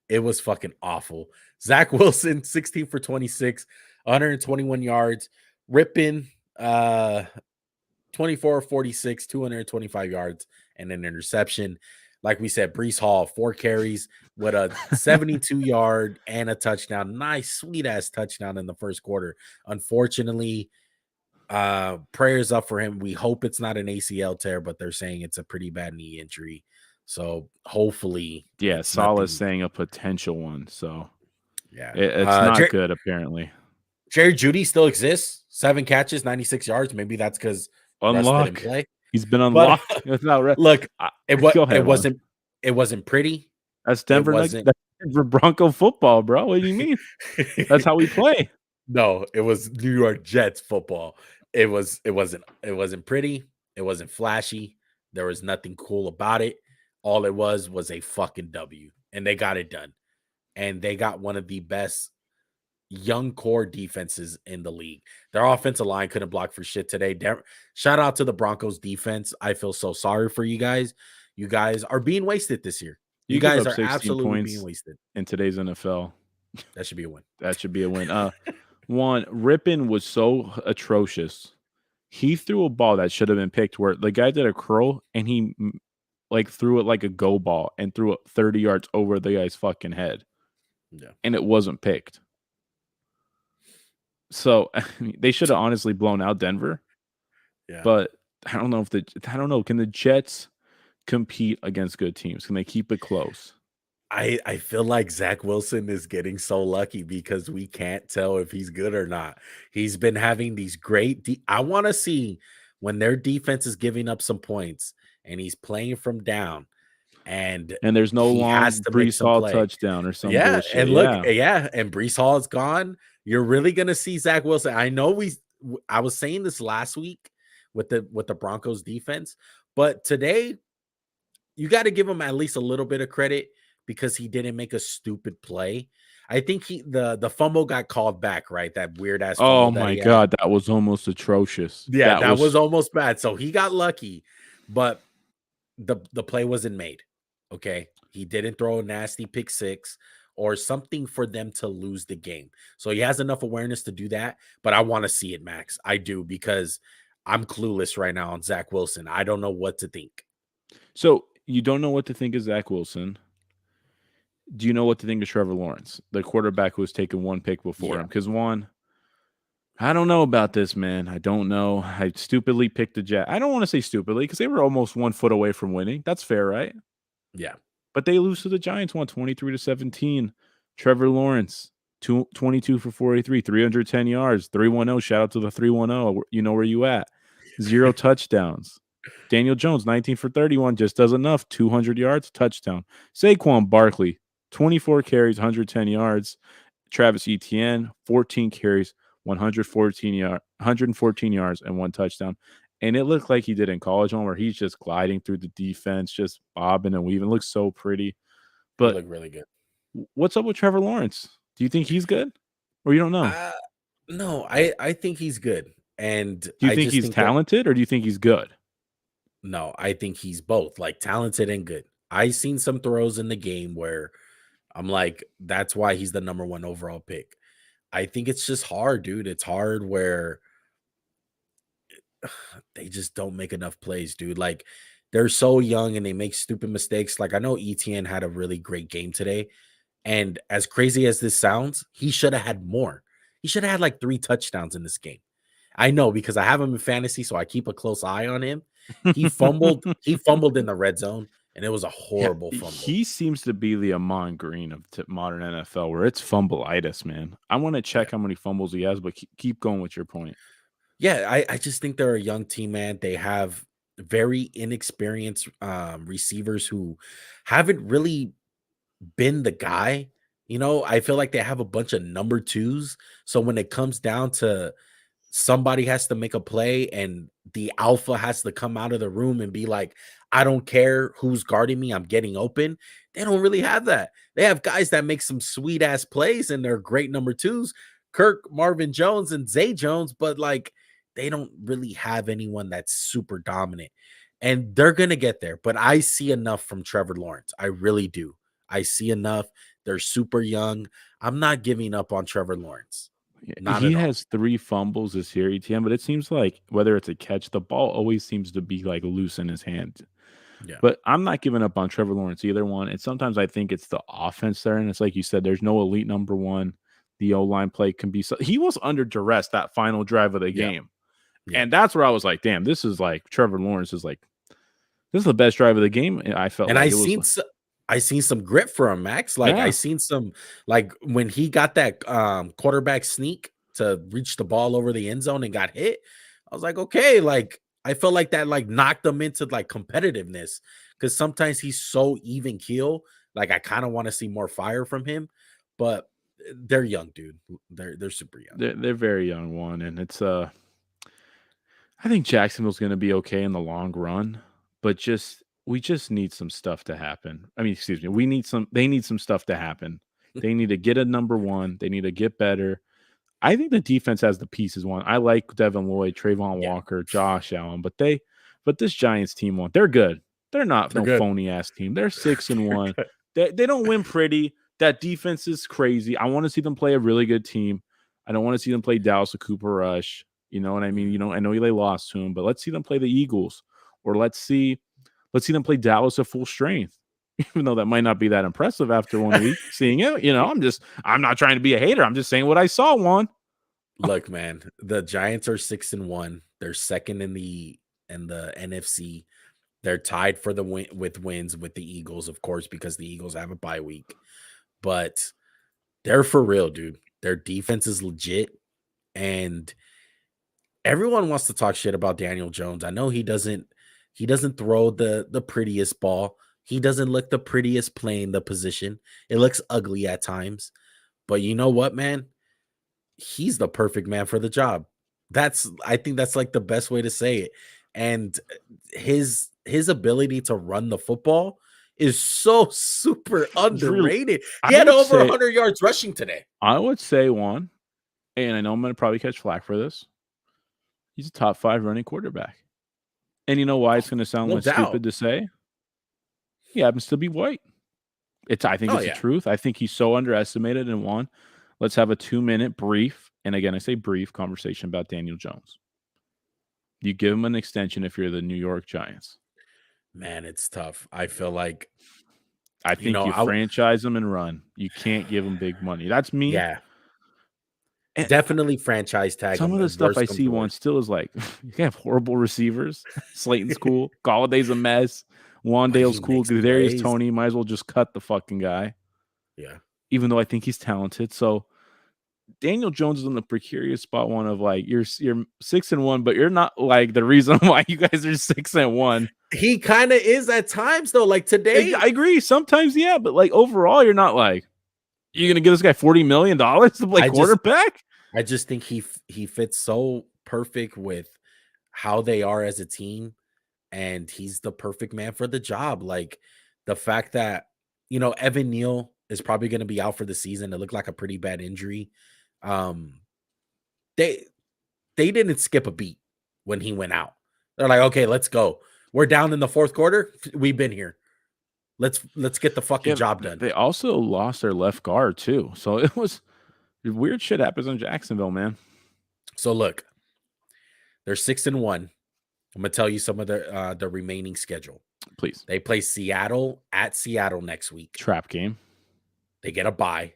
it was fucking awful. Zach Wilson, 16 for 26, 121 yards. Ripping, 24 46, 225 yards, and an interception. Like we said, Breece Hall, 4 carries with a 72-yard and a touchdown. Nice, sweet-ass touchdown in the first quarter. Unfortunately, prayers up for him. We hope it's not an ACL tear, but they're saying it's a pretty bad knee injury. So hopefully. Yeah, Salah's saying a potential one. So yeah, it's not good, apparently. Jerry Jeudy still exists. 7 catches, 96 yards. Maybe that's because unlocked. He's been unlocked. Look, it wasn't pretty. That's Denver. That's Denver Bronco football, bro. What do you mean? That's how we play. No, it was New York Jets football. It wasn't pretty. It wasn't flashy. There was nothing cool about it. All it was a fucking W, and they got it done. And they got one of the best young core defenses in the league. Their offensive line couldn't block for shit today. Shout out to the Broncos defense. I feel so sorry for you guys. You guys are being wasted this year. You guys are absolutely being wasted in today's NFL. That should be a win. That should be a win. One, Rippin was so atrocious. He threw a ball that should have been picked where the guy did a curl and he threw it like a go ball and threw it 30 yards over the guy's fucking head. Yeah. And it wasn't picked. So they should have honestly blown out Denver. Yeah. But I don't know. Can the Jets compete against good teams? Can they keep it close? I feel like Zach Wilson is getting so lucky because we can't tell if he's good or not. He's been having these great I want to see when their defense is giving up some points and he's playing from down and there's no long Breece Hall touchdown or something. Yeah, bullshit. And look, and Breece Hall is gone. You're really gonna see Zach Wilson. I know I was saying this last week with the Broncos defense, but today you got to give him at least a little bit of credit because he didn't make a stupid play. I think the fumble got called back, right? That weird ass. Oh my god, that was almost atrocious. Yeah, that was almost bad. So he got lucky, but the play wasn't made. Okay, he didn't throw a nasty pick six or something for them to lose the game. So he has enough awareness to do that. But I want to see it, Max. I do, because I'm clueless right now on Zach Wilson. I don't know what to think. So You don't know what to think of Zach Wilson. Do you know what to think of Trevor Lawrence, the quarterback who was taken one pick before Yeah, him? Because one, I don't know about this, man. I don't know. I stupidly picked the Jets. I don't want to say stupidly because they were almost 1 foot away from winning. That's fair, right? yeah. But they lose to the Giants 123-17. Trevor Lawrence, 22 for 43, 310 yards, 310. Shout out to the 310. You know where you at. 0 touchdowns. Daniel Jones, 19 for 31, just does enough. 200 yards, touchdown. Saquon Barkley, 24 carries, 110 yards. Travis Etienne, 14 carries, 114 yards, and 1 touchdown. And it looked like he did in college one where he's just gliding through the defense, just bobbing and weaving. It looks so pretty. He But looked really good. what's up with Trevor Lawrence? Do you think he's good? Or you don't know? Uh, no, I think he's good, and Do you I think just he's think that talented or do you think he's good? no, I think he's both, like talented and good. I seen some throws in the game where I'm like, that's why he's the number one overall pick. I think it's just hard, dude. It's hard where they just don't make enough plays, dude. Like they're so young and they make stupid mistakes. Like I know ETN had a really great game today. And as crazy as this sounds, he should have had more. He should have had like 3 touchdowns in this game. I know because I have him in fantasy, so I keep a close eye on him. He fumbled in the red zone, and it was a Yeah, horrible fumble. he seems to be the Amon Green of modern NFL, where it's fumbleitis, man. I want to Yeah. check how many fumbles he has, but keep going with your point. Yeah, I just think they're a young team, man. They have very inexperienced receivers who haven't really been the guy. I feel like they have a bunch of number twos. So when it comes down to somebody has to make a play and the alpha has to come out of the room and be like, I don't care who's guarding me, I'm getting open. They don't really have that. They have guys that make some sweet ass plays and they're great number twos, Kirk, Marvin Jones, and Zay Jones, but like they don't really have anyone that's super dominant. And they're going to get there. But I see enough from Trevor Lawrence. I really do. I see enough. They're super young. I'm not giving up on Trevor Lawrence. Yeah, Not he at all. has 3 fumbles this year, ETN, but it seems like whether it's a catch, the ball always seems to be like loose in his hand. Yeah. But I'm not giving up on Trevor Lawrence either one. And sometimes I think it's the offense there. And it's like you said, there's no elite number one. The O line play can be so he was under duress that final drive of the Yeah. game. Yeah. And that's where I was like, damn, this is like Trevor Lawrence is like, this is the best drive of the game. And I felt And like it was like, I seen some grit for him, Max. Like I yeah, seen some like when he got that quarterback sneak to reach the ball over the end zone and got hit. I was like, okay, like I felt like that like knocked him into like competitiveness because sometimes he's so even keel. Like I kind of want to see more fire from him, but they're young, dude. They're super young. they're very young one. And it's I think Jacksonville's gonna be okay in the long run, but we just need some stuff to happen. I mean, excuse me, they need some stuff to happen. They need to get a number one, they need to get better. I think the defense has the pieces one. I like Devin Lloyd, Trayvon Yeah, Walker, Josh Allen, but this Giants team one, they're good. They're not they're no good. phony ass team. They're They're 6-1. good. They don't win pretty. That defense is crazy. I want to see them play a really good team. I don't want to see them play Dallas or Cooper Rush. You know what I mean? Mhm. I know they lost to him, but let's see them play the Eagles, or let's see them play Dallas at full strength. Even though that might not be that impressive after 1 week seeing it, I'm not trying to be a hater. I'm just saying what I saw. One, Look, man, the Giants are 6-1. They're second in the NFC. They're tied for the win with wins with the Eagles, of course, because the Eagles have a bye week. But they're for real, dude. Their defense is legit, and everyone wants to talk shit about Daniel Jones. I know he doesn't throw the prettiest ball. He doesn't look the prettiest playing the position. It looks ugly at times. But you know what, man? He's the perfect man for the job. I think that's like the best way to say it. And his ability to run the football is so super Drew, underrated. I He had would over say 100 yards rushing today. one, and I know I'm going to probably catch flack for this. He's a top 5 running quarterback. And you know why Oh, it's going to sound no like doubt. stupid to say? He happens to be white. I think Oh it's the yeah. truth. I think he's so underestimated. And one, let's have a 2-minute brief, and again, I say brief conversation about Daniel Jones. You give him an extension if you're the New York Giants. Man, it's tough. I feel like, I you think know, you franchise them and run. You can't give them big money. That's me. yeah, And definitely franchise tag some them. of the If stuff worst I comes see to one worst. still is like, you have horrible receivers. Slayton's cool. Galladay's a mess. But he Wandale's cool. makes Kadarius plays. Toney, might as well just cut the fucking guy, Yeah. even though I think he's talented. So Daniel Jones is in the precarious spot one of like you're 6-1, but you're not like the reason why you guys are 6-1. He kind of is at times though. Like I today, agree. Sometimes, yeah, but like overall, you're not like you're gonna give this guy $40 million to play I just quarterback. I just think he fits so perfect with how they are as a team, and he's the perfect man for the job. Like the fact that Evan Neal is probably going to be out for the season. It looked like a pretty bad injury. Um, they they didn't skip a beat when he went out. They're like, okay, let's go. We're down in the fourth quarter. We've been here. Let's get the fucking Yeah, job done. they also lost their left guard too, so it was weird shit happens in Jacksonville, man. So look, they're 6-1. I'm gonna tell you some of the remaining schedule. Please, They play Seattle at Seattle next week. trap game. They get a bye.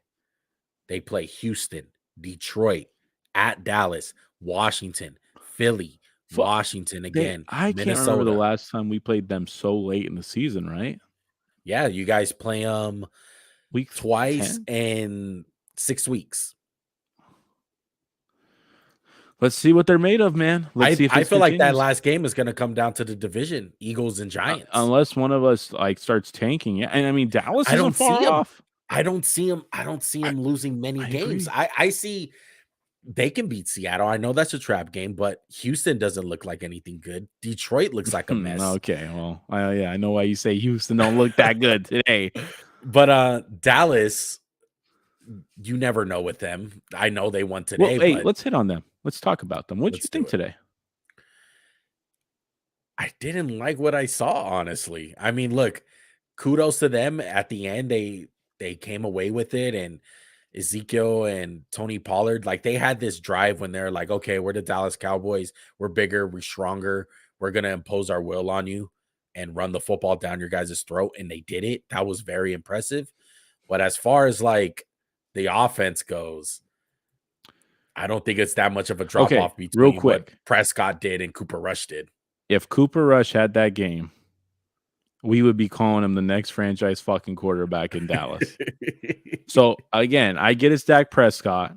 They play Houston, Detroit, at Dallas, Washington, Philly, Washington again, I can't remember the Minnesota. last time we played them so late in the season, right? Yeah, you guys play Week twice 10. in 6 weeks. Let's see what they're made of, man. Let's see if I this feel like that continues. last game is going to come down to the division, Eagles and Giants. Unless one of us like starts tanking, yeah. And I mean, Dallas I isn't don't far see them. off. I don't see them losing many I games. agree. I see they can beat Seattle. I know that's a trap game, but Houston doesn't look like anything good. Detroit looks like a mess. Okay, well, yeah, I know why you say Houston don't look that good today. But Dallas, you never know with them. I know they won Well, today, hey, but let's hit on them. Let's talk about them. What did you let's do think it. today? I didn't like what I saw, honestly. I mean, look, kudos to them at the end. They came away with it, and Ezekiel and Tony Pollard, like they had this drive when they're like, okay, we're the Dallas Cowboys, we're bigger, we're stronger, we're gonna impose our will on you and run the football down your guys' throat. And they did it. That was very impressive. But as far as like the offense goes, I don't think it's that much of a drop Okay, off real between what quick. Prescott did and Cooper Rush did. If Cooper Rush had that game, we would be calling him the next franchise fucking quarterback in Dallas. So again, I get it's Dak Prescott.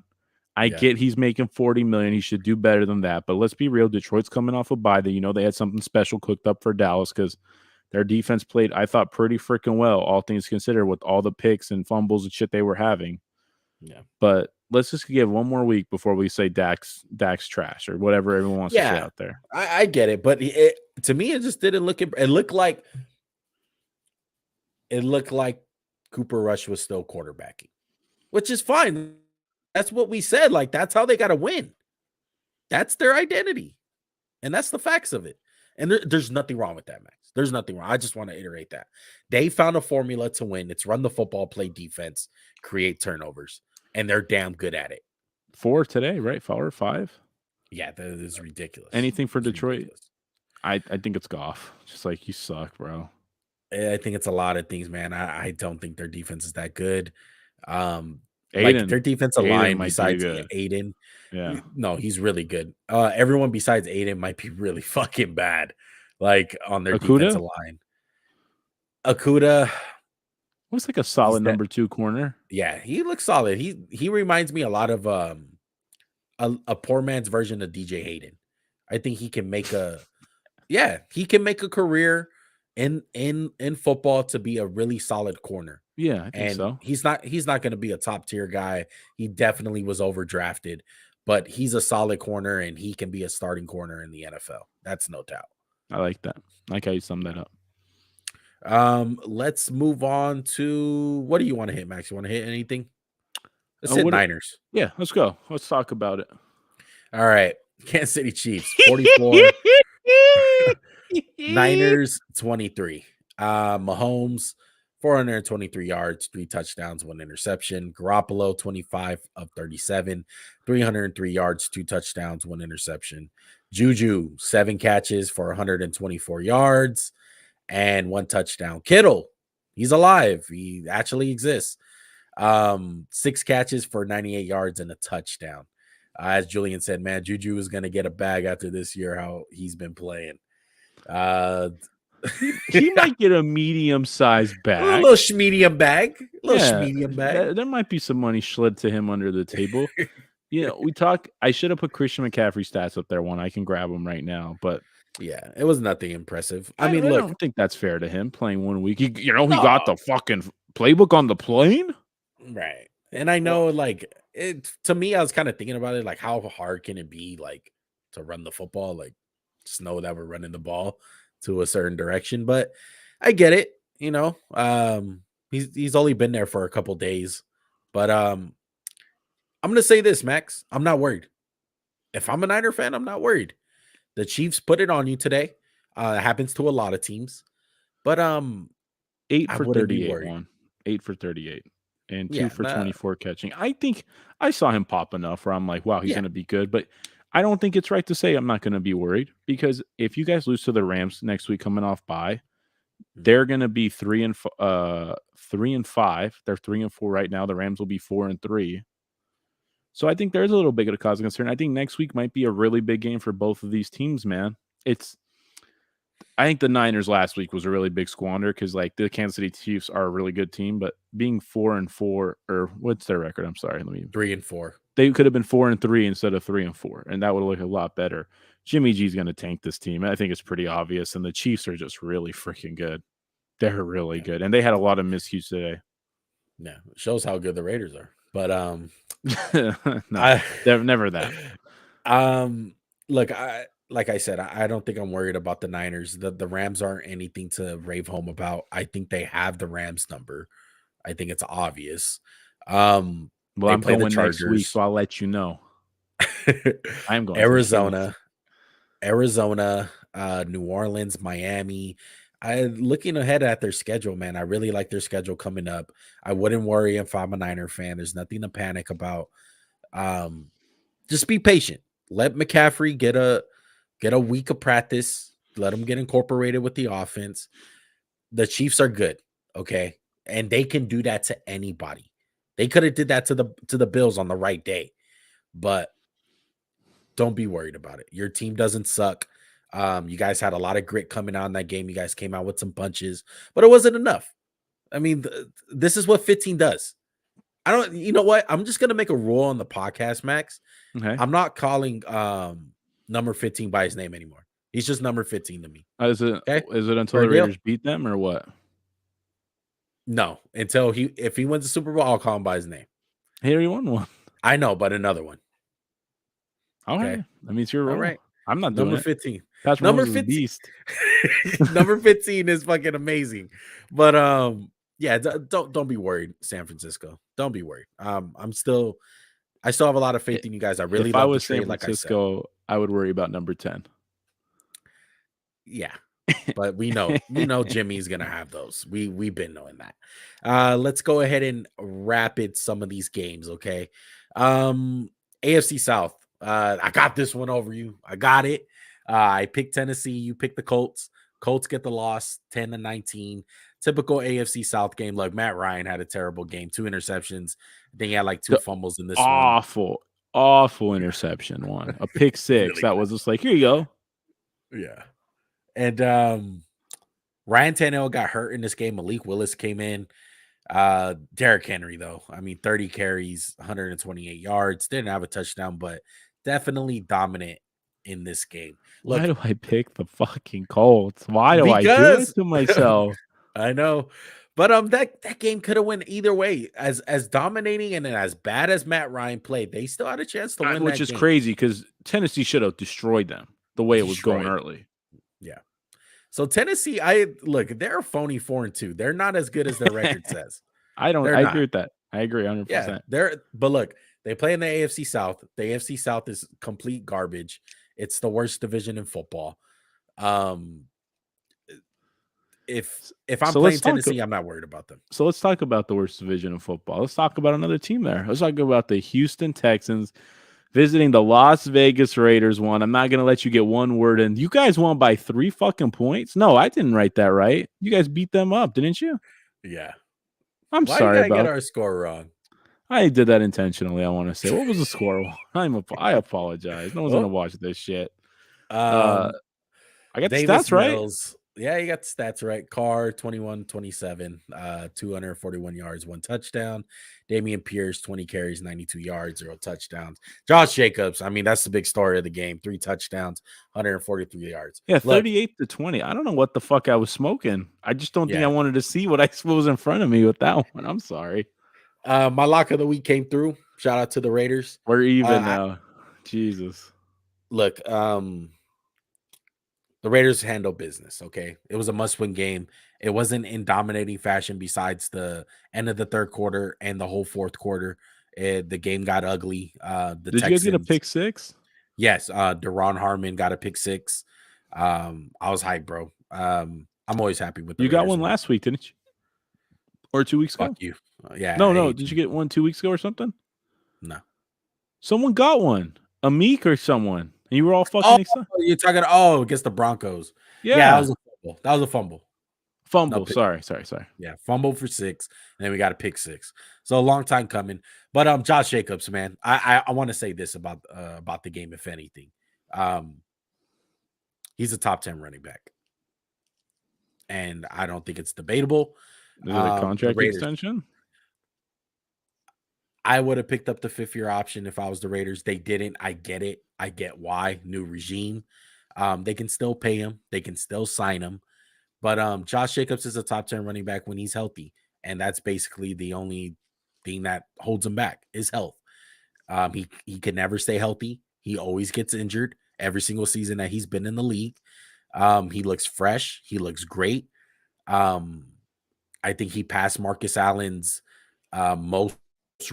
I get he's making $40 million. He should do better than that. But let's be real. Detroit's coming off a bye that they had something special cooked up for Dallas because their defense played, I thought, pretty freaking well, all things considered, with all the picks and fumbles and shit they were having. Yeah. But let's just give one more week before we say Dak's trash or whatever everyone wants to say out there. I get it, but to me, it just didn't look. It looked like Cooper Rush was still quarterbacking, which is fine. That's what we said. Like that's how they got to win. That's their identity, and that's the facts of it. And there's nothing wrong with that, Max. There's nothing wrong. I just want to iterate that they found a formula to win. It's run the football, play defense, create turnovers, and they're damn good at it. 4 today, right? 4 or 5? Yeah, that is ridiculous. Anything for Detroit? Ridiculous. I think it's Goff. Just like, you suck, bro. I think it's a lot of things, man. I don't think their defense is that good. Aiden, Like their defensive line might be besides good. Aiden. Yeah. No, he's really good. Everyone besides Aiden might be really fucking bad, like on their defensive line. Akuda looks like a solid number 2 corner. Yeah, he looks solid. He reminds me a lot of a poor man's version of DJ Hayden. I think he can make a career in football to be a really solid corner. Yeah, I think so. He's not going to be a top tier guy. He definitely was overdrafted, but he's a solid corner and he can be a starting corner in the NFL. That's no doubt. I like that. I like how you summed that up. Let's move on to what do you want to hit, Max? You want to hit anything? Let's hit Niners. Yeah, let's go. Let's talk about it. All right. Kansas City Chiefs 44. Niners 23. Mahomes 423 yards, 3 touchdowns, 1 interception. Garoppolo 25 of 37, 303 yards, 2 touchdowns, 1 interception. Juju 7 catches for 124 yards. and 1 touchdown. Kittle, he's alive. He actually exists. 6 catches for 98 yards and a touchdown. As Julian said, man, Juju is going to get a bag after this year, how he's been playing. He might get a medium-sized A bag. little medium bag. Medium bag. There might be some money slid to him under the table. I should have put Christian McCaffrey stats up there one. I can grab them right now, but yeah, it was nothing impressive. I mean, look, don't think that's fair to him playing 1 week. He got the fucking playbook on the plane. Right. And I know, like, to me, I was kind of thinking about it, like, how hard can it be, like, to run the football? Like, just know that we're running the ball to a certain direction. But I get it, He's only been there for a couple days. But I'm gonna say this, Max. I'm not worried. If I'm a Niner fan, I'm not worried. The Chiefs put it on you today. It happens to a lot of teams. But 8 I for wouldn't be 38 worried. one. 8 for 38. And 2 Yeah, for 24 catching. I think I saw him pop enough where I'm like, wow, he's going to be good. But I don't think it's right to say I'm not going to be worried, because if you guys lose to the Rams next week coming off bye, they're going to be 3-5. They're 3-4 right now. The Rams will be 4-3. So I think there's a little bit of a cause of concern. I think next week might be a really big game for both of these teams, man. I think the Niners last week was a really big squander, because like the Kansas City Chiefs are a really good team, but being 4-4, or what's their record? I'm sorry, 3-4. They could have been 4-3 instead of 3-4, and that would look a lot better. Jimmy G's going to tank this team. I think it's pretty obvious, and the Chiefs are just really freaking good. They're really good, and they had a lot of miscues today. Yeah, it shows how good the Raiders are. But no, they're never that. Look, like I said, I don't think I'm worried about the Niners. The Rams aren't anything to rave home about. I think they have the Rams number. I think it's obvious. Well, I'm going next week, so I'll let you know. I'm going Arizona, New Orleans, Miami. Looking ahead at their schedule, man. I really like their schedule coming up. I wouldn't worry if I'm a Niner fan. There's nothing to panic about. Just be patient. Let McCaffrey get a week of practice. Let him get incorporated with the offense. The Chiefs are good, okay? And they can do that to anybody. They could have did that to the Bills on the right day. But don't be worried about it. Your team doesn't suck. You guys had a lot of grit coming out in that game. You guys came out with some punches, but it wasn't enough. I mean, this is what 15 does. You know what? I'm just going to make a rule on the podcast, Max. Okay. I'm not calling number 15 by his name anymore. He's just number 15 to me. Is it until the Raiders beat them, or what? No, if he wins the Super Bowl, I'll call him by his name. He already won one. I know, but another one. All right. That means you're all right. I'm not doing number 15. That's number 15. Beast. Number 15 is fucking amazing. But yeah, don't be worried, San Francisco. Don't be worried. I still have a lot of faith in you guys. I really love the trade, like I said. I would worry about number 10. Yeah. But we know Jimmy's gonna have those. We've been knowing that. Let's go ahead and rapid some of these games, okay? AFC South. I got this one over you. I got it. I picked Tennessee. You picked the Colts. Colts get the loss, 10-19. Typical AFC South game. Look, Matt Ryan had a terrible game. 2 interceptions. I think he had like 2 fumbles in this awful interception one. A pick 6. Really that was just like, here you go. Yeah. And Ryan Tannehill got hurt in this game. Malik Willis came in. Derrick Henry, though. I mean, 30 carries, 128 yards. Didn't have a touchdown, but definitely dominant in this game. Look, why do I pick the fucking Colts? Why do I do it to myself? I know. But that game could have went either way. As dominating and as bad as Matt Ryan played, they still had a chance to win. Which is crazy, because Tennessee should have destroyed them the way it was going early. Yeah. So Tennessee, they're a phony 4-2. They're not as good as their record says. I agree with that. I agree 100%. Yeah, but look, they play in the AFC South. The AFC South is complete garbage. It's the worst division in football. If I'm playing Tennessee, I'm not worried about them. So let's talk about the worst division in football. Let's talk about another team there. Let's talk about the Houston Texans Visiting the Las Vegas Raiders won. I'm not going to let you get one word in. You guys won by 3 fucking points? No, I didn't write that right. You guys beat them up, didn't you? Yeah. I'm Why you sorry gotta get about. our score wrong? I did that intentionally, I want to say. What was the score? I apologize. No one's going to Oh, watch this shit. Uh, um, I got the Davis stats right. Mills. Yeah, you got the stats right. Carr 21-27, 241 yards, 1 touchdown. Damian Pierce 20 carries, 92 yards, 0 touchdowns. Josh Jacobs, I mean, that's the big story of the game. 3 touchdowns, 143 yards. Yeah, Look, 38-20. I don't know what the fuck I was smoking. I just don't think I yeah. wanted to see what was in front of me with that one. I'm sorry. My lock of the week came through. Shout out to the Raiders. We're even I now. Jesus. look, the Raiders handle business. Okay, it was a must-win game. It wasn't in dominating fashion. Besides the end of the third quarter and the whole fourth quarter, the game got ugly. The Did you guys get a Texans, pick six? yes, Deron Harmon got a pick six. I was hyped, bro. I'm always happy with the You got Raiders one win. last week, didn't you? Or 2 weeks Fuck ago? you. Yeah, No, I no. hate Did you you. get one 2 weeks ago or something? No. Someone got one. A Meek or someone. And you were all Oh, fucking excited. you're talking. Oh, against the Broncos. Yeah, that Yeah. was a fumble. That was a fumble. No Fumble. pick. Sorry. Yeah, fumble for 6, and then we got a pick 6. So a long time coming. But Josh Jacobs, man, I want to say this about the game, if anything. He's a top 10 running back. And I don't think it's debatable. Is it a The contract Raiders, extension? I would have picked up the 5th-year option if I was the Raiders. They didn't. I get it. I get why. New regime. They can still pay him. They can still sign him. But Josh Jacobs is a top 10 running back when he's healthy. And that's basically the only thing that holds him back is health. He can never stay healthy. He always gets injured every single season that he's been in the league. He looks fresh. He looks great. Um, I think he passed Marcus Allen's most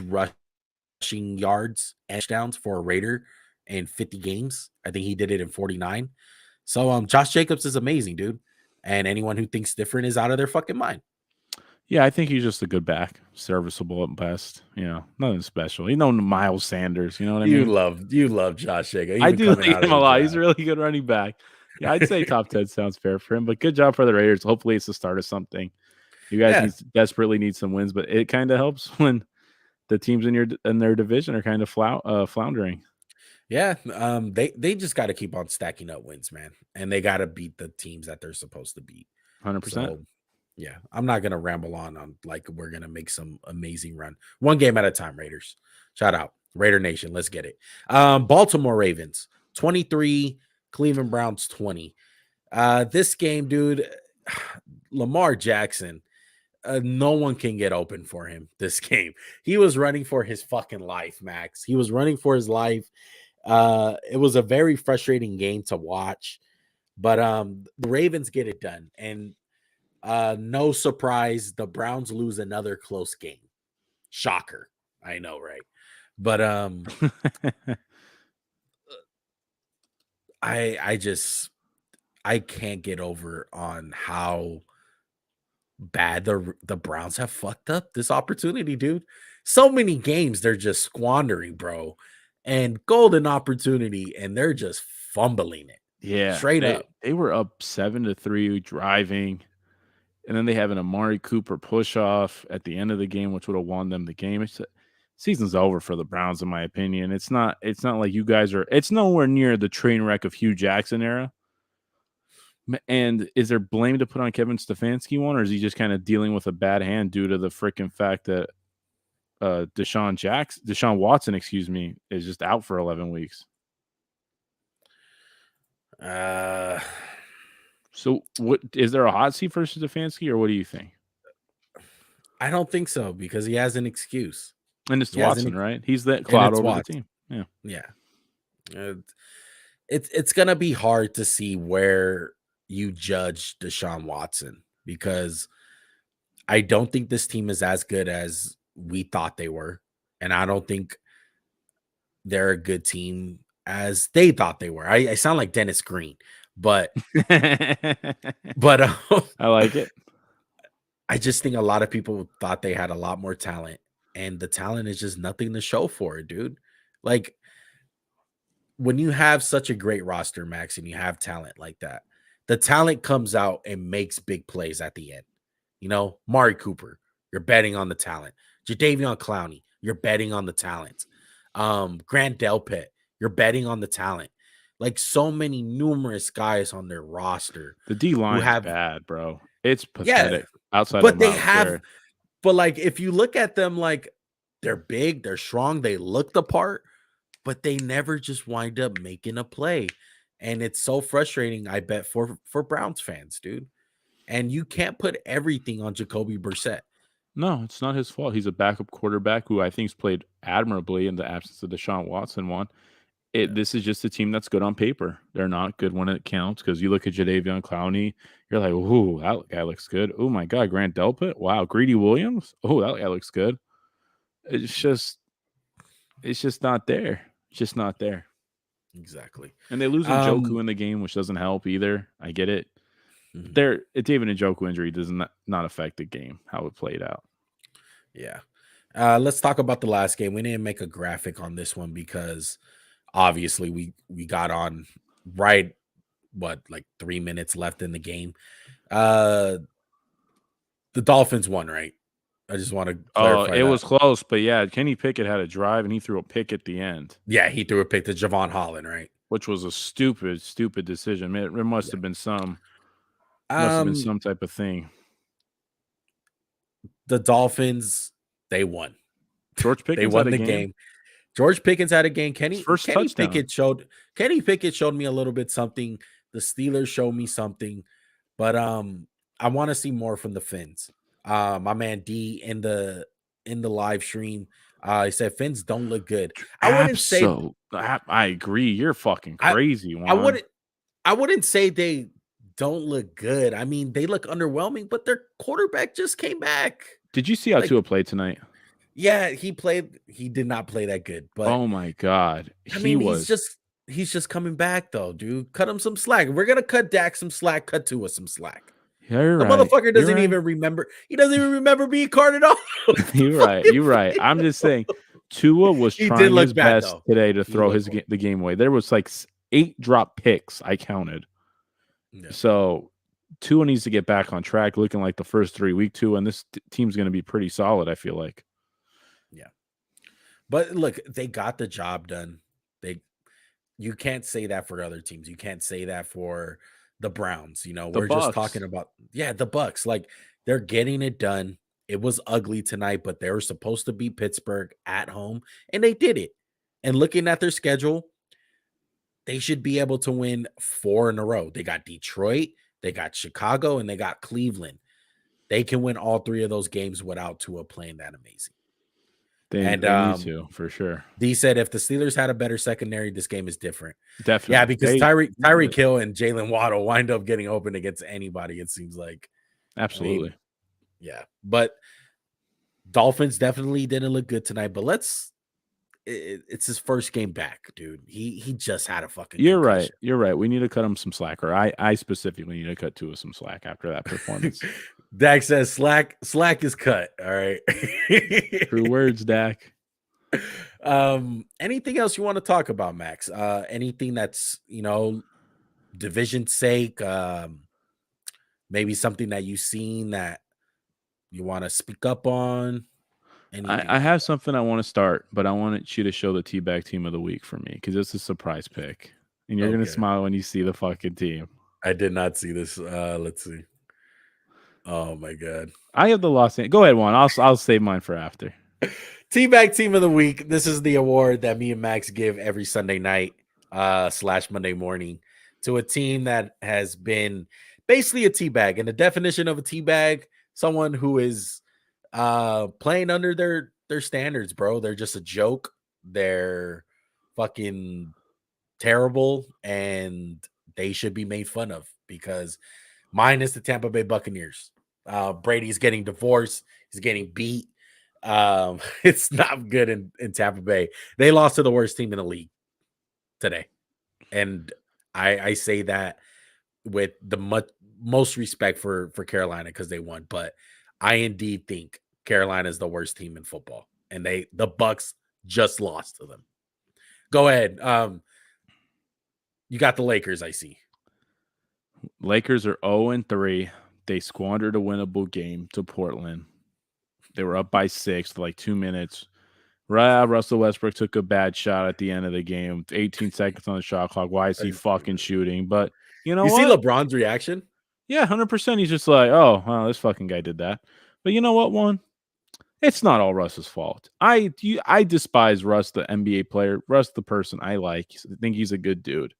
rushing yards and touchdowns for a Raider in 50 games. I think he did it in 49. So Josh Jacobs is amazing, dude. And anyone who thinks different is out of their fucking mind. Yeah, I think he's just a good back. Serviceable at best. You know, nothing special. You know, Miles Sanders. You know what I mean? You love Josh Jacobs, I even do coming like out of him a the lot. He's draft. a really good running back. Yeah, I'd say top 10 sounds fair for him, but good job for the Raiders. Hopefully it's the start of something. You guys Yeah, desperately need some wins, but it kind of helps when the teams in their division are kind of floundering. yeah. They just got to keep on stacking up wins, man, and they got to beat the teams that they're supposed to beat. 100%. So, yeah, I'm not gonna ramble on like we're gonna make some amazing run. One game at a time, Raiders. Shout out, Raider Nation. Let's get it. Baltimore Ravens 23, Cleveland Browns 20. This game, dude, Lamar Jackson. No one can get open for him this game. He was running for his fucking life, Max. He was running for his life. It was a very frustrating game to watch, but the Ravens get it done. And no surprise, the Browns lose another close game. Shocker. I know, right? But I just I can't get over on how bad the Browns have fucked up this opportunity, dude. So many games they're just squandering, bro. And golden opportunity, and they're just fumbling it Yeah, straight they up. they were up 7-3 driving, and then they have an Amari Cooper push off at the end of the game, which would have won them the game. Season's over for the Browns, in my opinion. It's not like you guys are. It's nowhere near the train wreck of Hugh Jackson era. And is there blame to put on Kevin Stefanski one, or is he just kind of dealing with a bad hand due to the freaking fact that Deshaun Watson, excuse me, is just out for 11 weeks? Uh So, what is there a hot seat for Stefanski, or what do you think? I don't think so because he has an excuse. And it's He has an Watson, right? He's the and cloud it's over the Watts. team. Yeah. Yeah. Uh, it's gonna be hard to see where you judge Deshaun Watson because I don't think this team is as good as we thought they were, and I don't think they're a good team as they thought they were. I sound like Dennis Green, but but I like it. I just think a lot of people thought they had a lot more talent, and the talent is just nothing to show for it, dude. Like when you have such a great roster, Max, and you have talent like that, the talent comes out and makes big plays at the end. You know, Mari Cooper, you're betting on the talent. Jadeveon Clowney, you're betting on the talent. Grant Delpit, you're betting on the talent. Like so many numerous guys on their roster The D who line is have, bad, bro. It's yeah, pathetic. Outside of but they Miles have, Garrett, but like if you look at them, like they're big, they're strong, they look the part, but they never just wind up making a play. And it's so frustrating, I bet, for Browns fans, dude. And you can't put everything on Jacoby Brissett. no, it's not his fault. He's a backup quarterback who I think's played admirably in the absence of Deshaun Watson. Yeah. This is just a team that's good on paper. They're not good when it counts because you look at Jadeveon Clowney, you're like, ooh, that guy looks good. Oh my God, Grant Delpit, wow, Greedy Williams, oh that guy looks good. It's just, it's just not there. It's just not there. Exactly. And they lose Njoku Um, in the game, which doesn't help either. I get it. But mhm, there, a David Njoku injury does not affect the game how it played out. yeah. Let's talk about the last game. We didn't make a graphic on this one because obviously we got on right like 3 minutes left in the game. Uh the Dolphins won, right? I just want to Oh, clarify it that. was close, but yeah, Kenny Pickett had a drive and he threw a pick at the end, Yeah, he threw a pick to Javon Holland, right? which was a stupid decision. Man, it must Yeah. have been Um, some type of thing. the Dolphins, they won. George They Pickens had won a the game. game. George Pickens had a game. His first Kenny touchdown. Pickett showed me a little bit something. The Steelers showed me something, but I want to see more from the Finns. My man D in the live stream, he said Finns don't look good. I wouldn't say I agree. You're fucking I crazy, I Juan. wouldn't I wouldn't say they don't look good. I mean, they look underwhelming, but their quarterback just came back. Did you see how Like, Tua played tonight? yeah, he did not play that good, but Oh my God. I He mean, was. he's just coming back though, dude. Cut him some slack. We're gonna cut Dak some slack, cut Tua some slack. Yeah, you're The right. motherfucker You're doesn't right. even remember. He doesn't even remember being carted off. The You're right. fucking You're right. I'm just saying, Tua was he did trying his look bad best though. today to He throw looked horrible. the game away. There was like 8 drop picks I counted. Yeah, So Tua needs to get back on track, looking like the first 3 week two, and this team's going to be pretty solid. I feel like yeah. But look, they got the job done. They You can't say that for other teams. You can't say that for the Browns. You know, the we're just talking Bucks. about the Bucks. Like they're getting it done. It was ugly tonight, but they were supposed to beat Pittsburgh at home, and they did it. And looking at their schedule, they should be able to win 4 in a row. They got Detroit, they got Chicago, and they got Cleveland. They can win all 3 of those games without Tua playing that amazing. And They need to for sure. D said if the Steelers had a better secondary, this game is different. Yeah, Definitely. because Tyreek Hill and Jalen Waddle wind up getting open against anybody, it seems like. I mean, Absolutely. yeah. But Dolphins definitely didn't look good tonight. But it's his first game back, dude. He just had a fucking You're right. concussion. You're right. We need to cut him some slack, or I specifically need to cut Tua some slack after that performance. Dak says slack is cut. All right. True words, Dak. Anything else you want to talk about, Max? Anything that's division sake, maybe something that you've seen that you want to speak up on? Anything I like have that? something I want to start, but I want you to show the TeaBag team of the week for me because it's a surprise pick, and you're gonna Okay. smile when you see the fucking team. I did not see this. Let's see. Oh my god. I have the Los Angeles. Go ahead, Juan. I'll save mine for after. Teabag Team of the Week. This is the award that me and Max give every Sunday night / Monday morning to a team that has been basically a teabag. And the definition of a teabag, someone who is playing under their standards, bro. They're just a joke. They're fucking terrible, and they should be made fun of because mine is the Tampa Bay Buccaneers. Brady's getting divorced. He's getting beat. It's not good in Tampa Bay. They lost to the worst team in the league today, and I say that with the most respect for Carolina because they won, but I indeed think Carolina is the worst team in football, and the Bucks just lost to them. Go ahead. You got the Lakers, I see. Lakers are 0-3. They squandered a winnable game to Portland. They were up by 6 for like 2 minutes. Russell Westbrook took a bad shot at the end of the game. 18 seconds on the shot clock. Why is he fucking shooting? But you know You see what? LeBron's reaction? Yeah, 100%. He's just like, oh, well, this fucking guy did that. But you know what, Juan? It's not all Russ's fault. I despise Russ, the NBA player. Russ, the person I like. I think he's a good dude.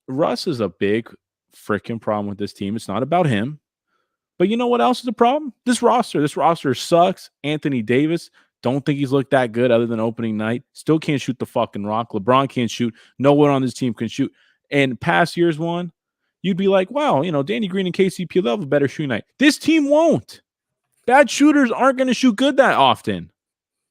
Russ is a big freaking problem with this team. It's not about him. But you know what else is a problem? This roster. This roster sucks. Anthony Davis, don't think he's looked that good other than opening night. Still can't shoot the fucking rock. LeBron can't shoot. No one on this team can shoot. And past years, Juan, you'd be like, wow, Danny Green and KCP, they'll have a better shooting night. This team won't. Bad shooters aren't going to shoot good that often.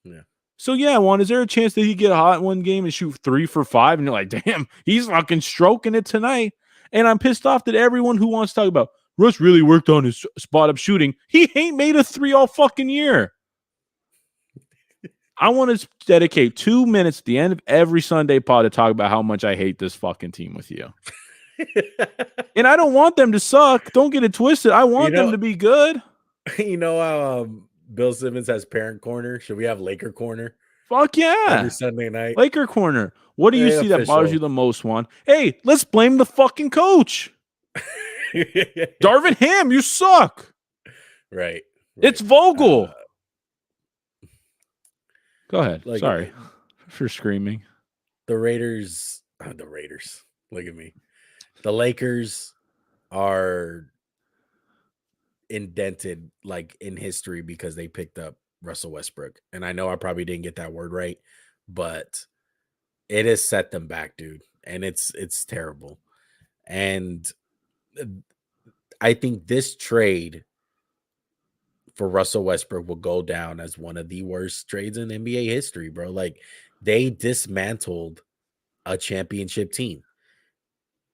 Yeah. So, yeah, Juan, is there a chance that he get hot one game and shoot 3 for 5? And you're like, damn, he's fucking stroking it tonight. And I'm pissed off that everyone who wants to talk about Russ really worked on his spot up shooting. He ain't made a 3 all fucking year. I want to dedicate 2 minutes at the end of every Sunday pod to talk about how much I hate this fucking team with you. And I don't want them to suck. Don't get it twisted. I want them to be good. You know how Bill Simmons has parent corner? Should we have Laker corner? Fuck yeah. Every Sunday night. Laker corner. What do you see that bothers you the most, Juan? Hey, let's blame the fucking coach. Darvin Ham, you suck. Right. It's Vogel. Go ahead. Sorry for screaming. The Raiders. Look at me. The Lakers are indented like in history because they picked up Russell Westbrook. And I know I probably didn't get that word right, but it has set them back, dude. And it's terrible. And I think this trade for Russell Westbrook will go down as one of the worst trades in NBA history, bro. Like they dismantled a championship team.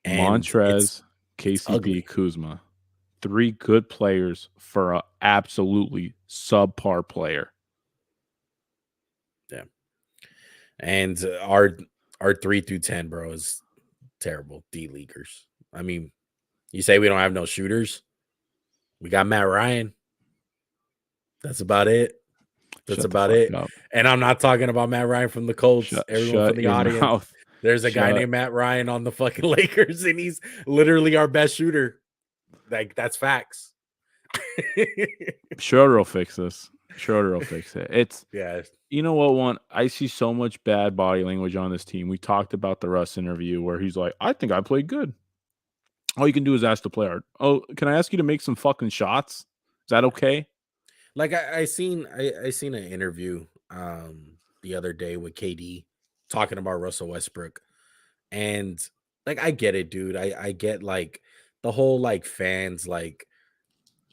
And Montrez, KCP, Kuzma. 3 good players for an absolutely subpar player. Yeah. And our 3 through 10, bro, is terrible. D-leaguers. I mean, you say we don't have no shooters. We got Matt Ryan. That's about it. That's about it. Up. And I'm not talking about Matt Ryan from the Colts. Everyone from the audience. Mouth. There's a guy named Matt Ryan on the fucking Lakers, and he's literally our best shooter. Like, that's facts. Schroeder will fix this. Schroeder will fix it. It's yeah. You know what, Juan? I see so much bad body language on this team. We talked about the Russ interview where he's like, I think I played good. All you can do is ask the player, oh, can I ask you to make some fucking shots? Is that okay? Like I seen an interview the other day with KD talking about Russell Westbrook. And like I get it, dude. I get like the whole like fans like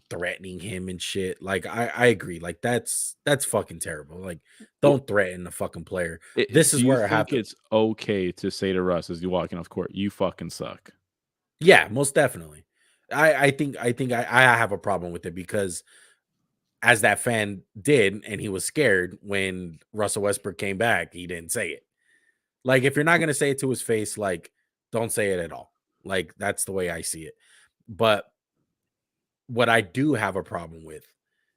threatening him and shit. Like I agree. Like that's fucking terrible. Like don't threaten the fucking player. This is where I have it's okay to say to Russ as you're walking off court, you fucking suck. Yeah, most definitely. I think I have a problem with it because as that fan did, and he was scared when Russell Westbrook came back, he didn't say it. Like, if you're not going to say it to his face, like, don't say it at all. Like, that's the way I see it. But what I do have a problem with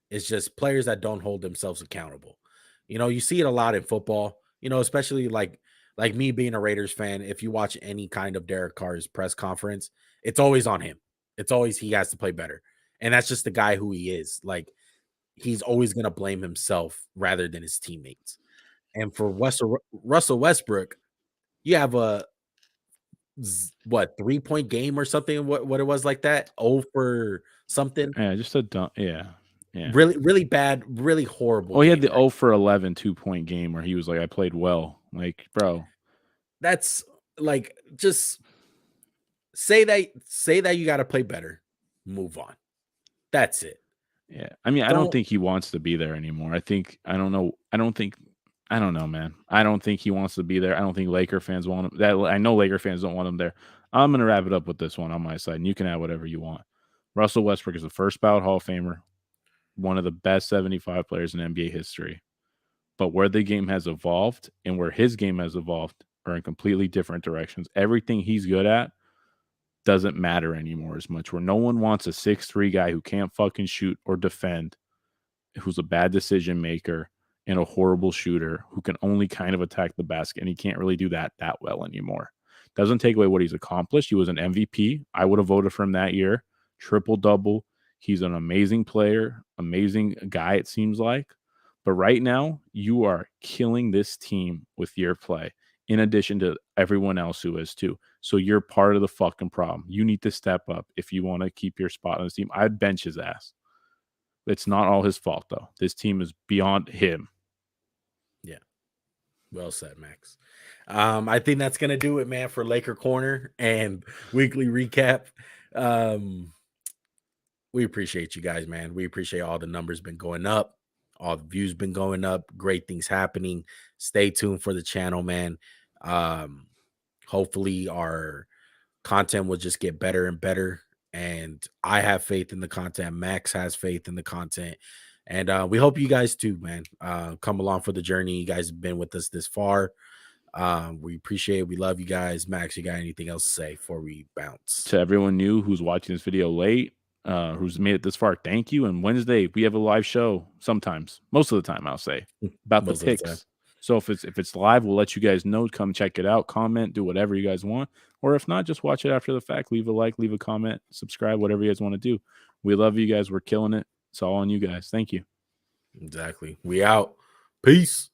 is just players that don't hold themselves accountable. You see it a lot in football, especially like me being a Raiders fan. If you watch any kind of Derek Carr's press conference, it's always on him. It's always he has to play better. And that's just the guy who he is. Like, he's always going to blame himself rather than his teammates. And for Russell Westbrook, you have a 3-point game or something. What it was like that? For something. Yeah, just a dumb. Yeah. Really, really bad, really horrible. Oh, he had the for 11 2-point game where he was like, I played well. Like, bro, that's like just say that you got to play better. Move on. That's it. Yeah. I mean, I don't think he wants to be there anymore. I don't know, man. I don't think he wants to be there. I don't think Laker fans want him. I know Laker fans don't want him there. I'm going to wrap it up with this one on my side, and you can add whatever you want. Russell Westbrook is the first ballot Hall of Famer, one of the best 75 players in NBA history. But where the game has evolved and where his game has evolved, are in completely different directions. Everything he's good at doesn't matter anymore as much, where no one wants a 6'3" guy who can't fucking shoot or defend, who's a bad decision maker and a horrible shooter who can only kind of attack the basket, and he can't really do that well anymore. Doesn't take away what he's accomplished. He was an MVP. I would have voted for him that year. Triple double. He's an amazing player, amazing guy, it seems like. But right now, you are killing this team with your play, in addition to everyone else who is too. So you're part of the fucking problem. You need to step up if you want to keep your spot on this team. I'd bench his ass. It's not all his fault, though. This team is beyond him. Yeah. Well said, Max. I think that's gonna do it, man, for Laker Corner and weekly recap. We appreciate you guys, man. We appreciate all the numbers been going up, all the views been going up, great things happening. Stay tuned for the channel, man. Hopefully our content will just get better and better. And I have faith in the content. Max has faith in the content. And we hope you guys too, man. Come along for the journey. You guys have been with us this far. We appreciate it. We love you guys. Max, you got anything else to say before we bounce? To everyone new who's watching this video late, who's made it this far, thank you. And Wednesday we have a live show sometimes, most of the time, I'll say, about the picks. So if it's live, we'll let you guys know. Come check it out, comment, do whatever you guys want. Or if not, just watch it after the fact. Leave a like, leave a comment, subscribe, whatever you guys want to do. We love you guys. We're killing it. It's all on you guys. Thank you. Exactly. We out. Peace.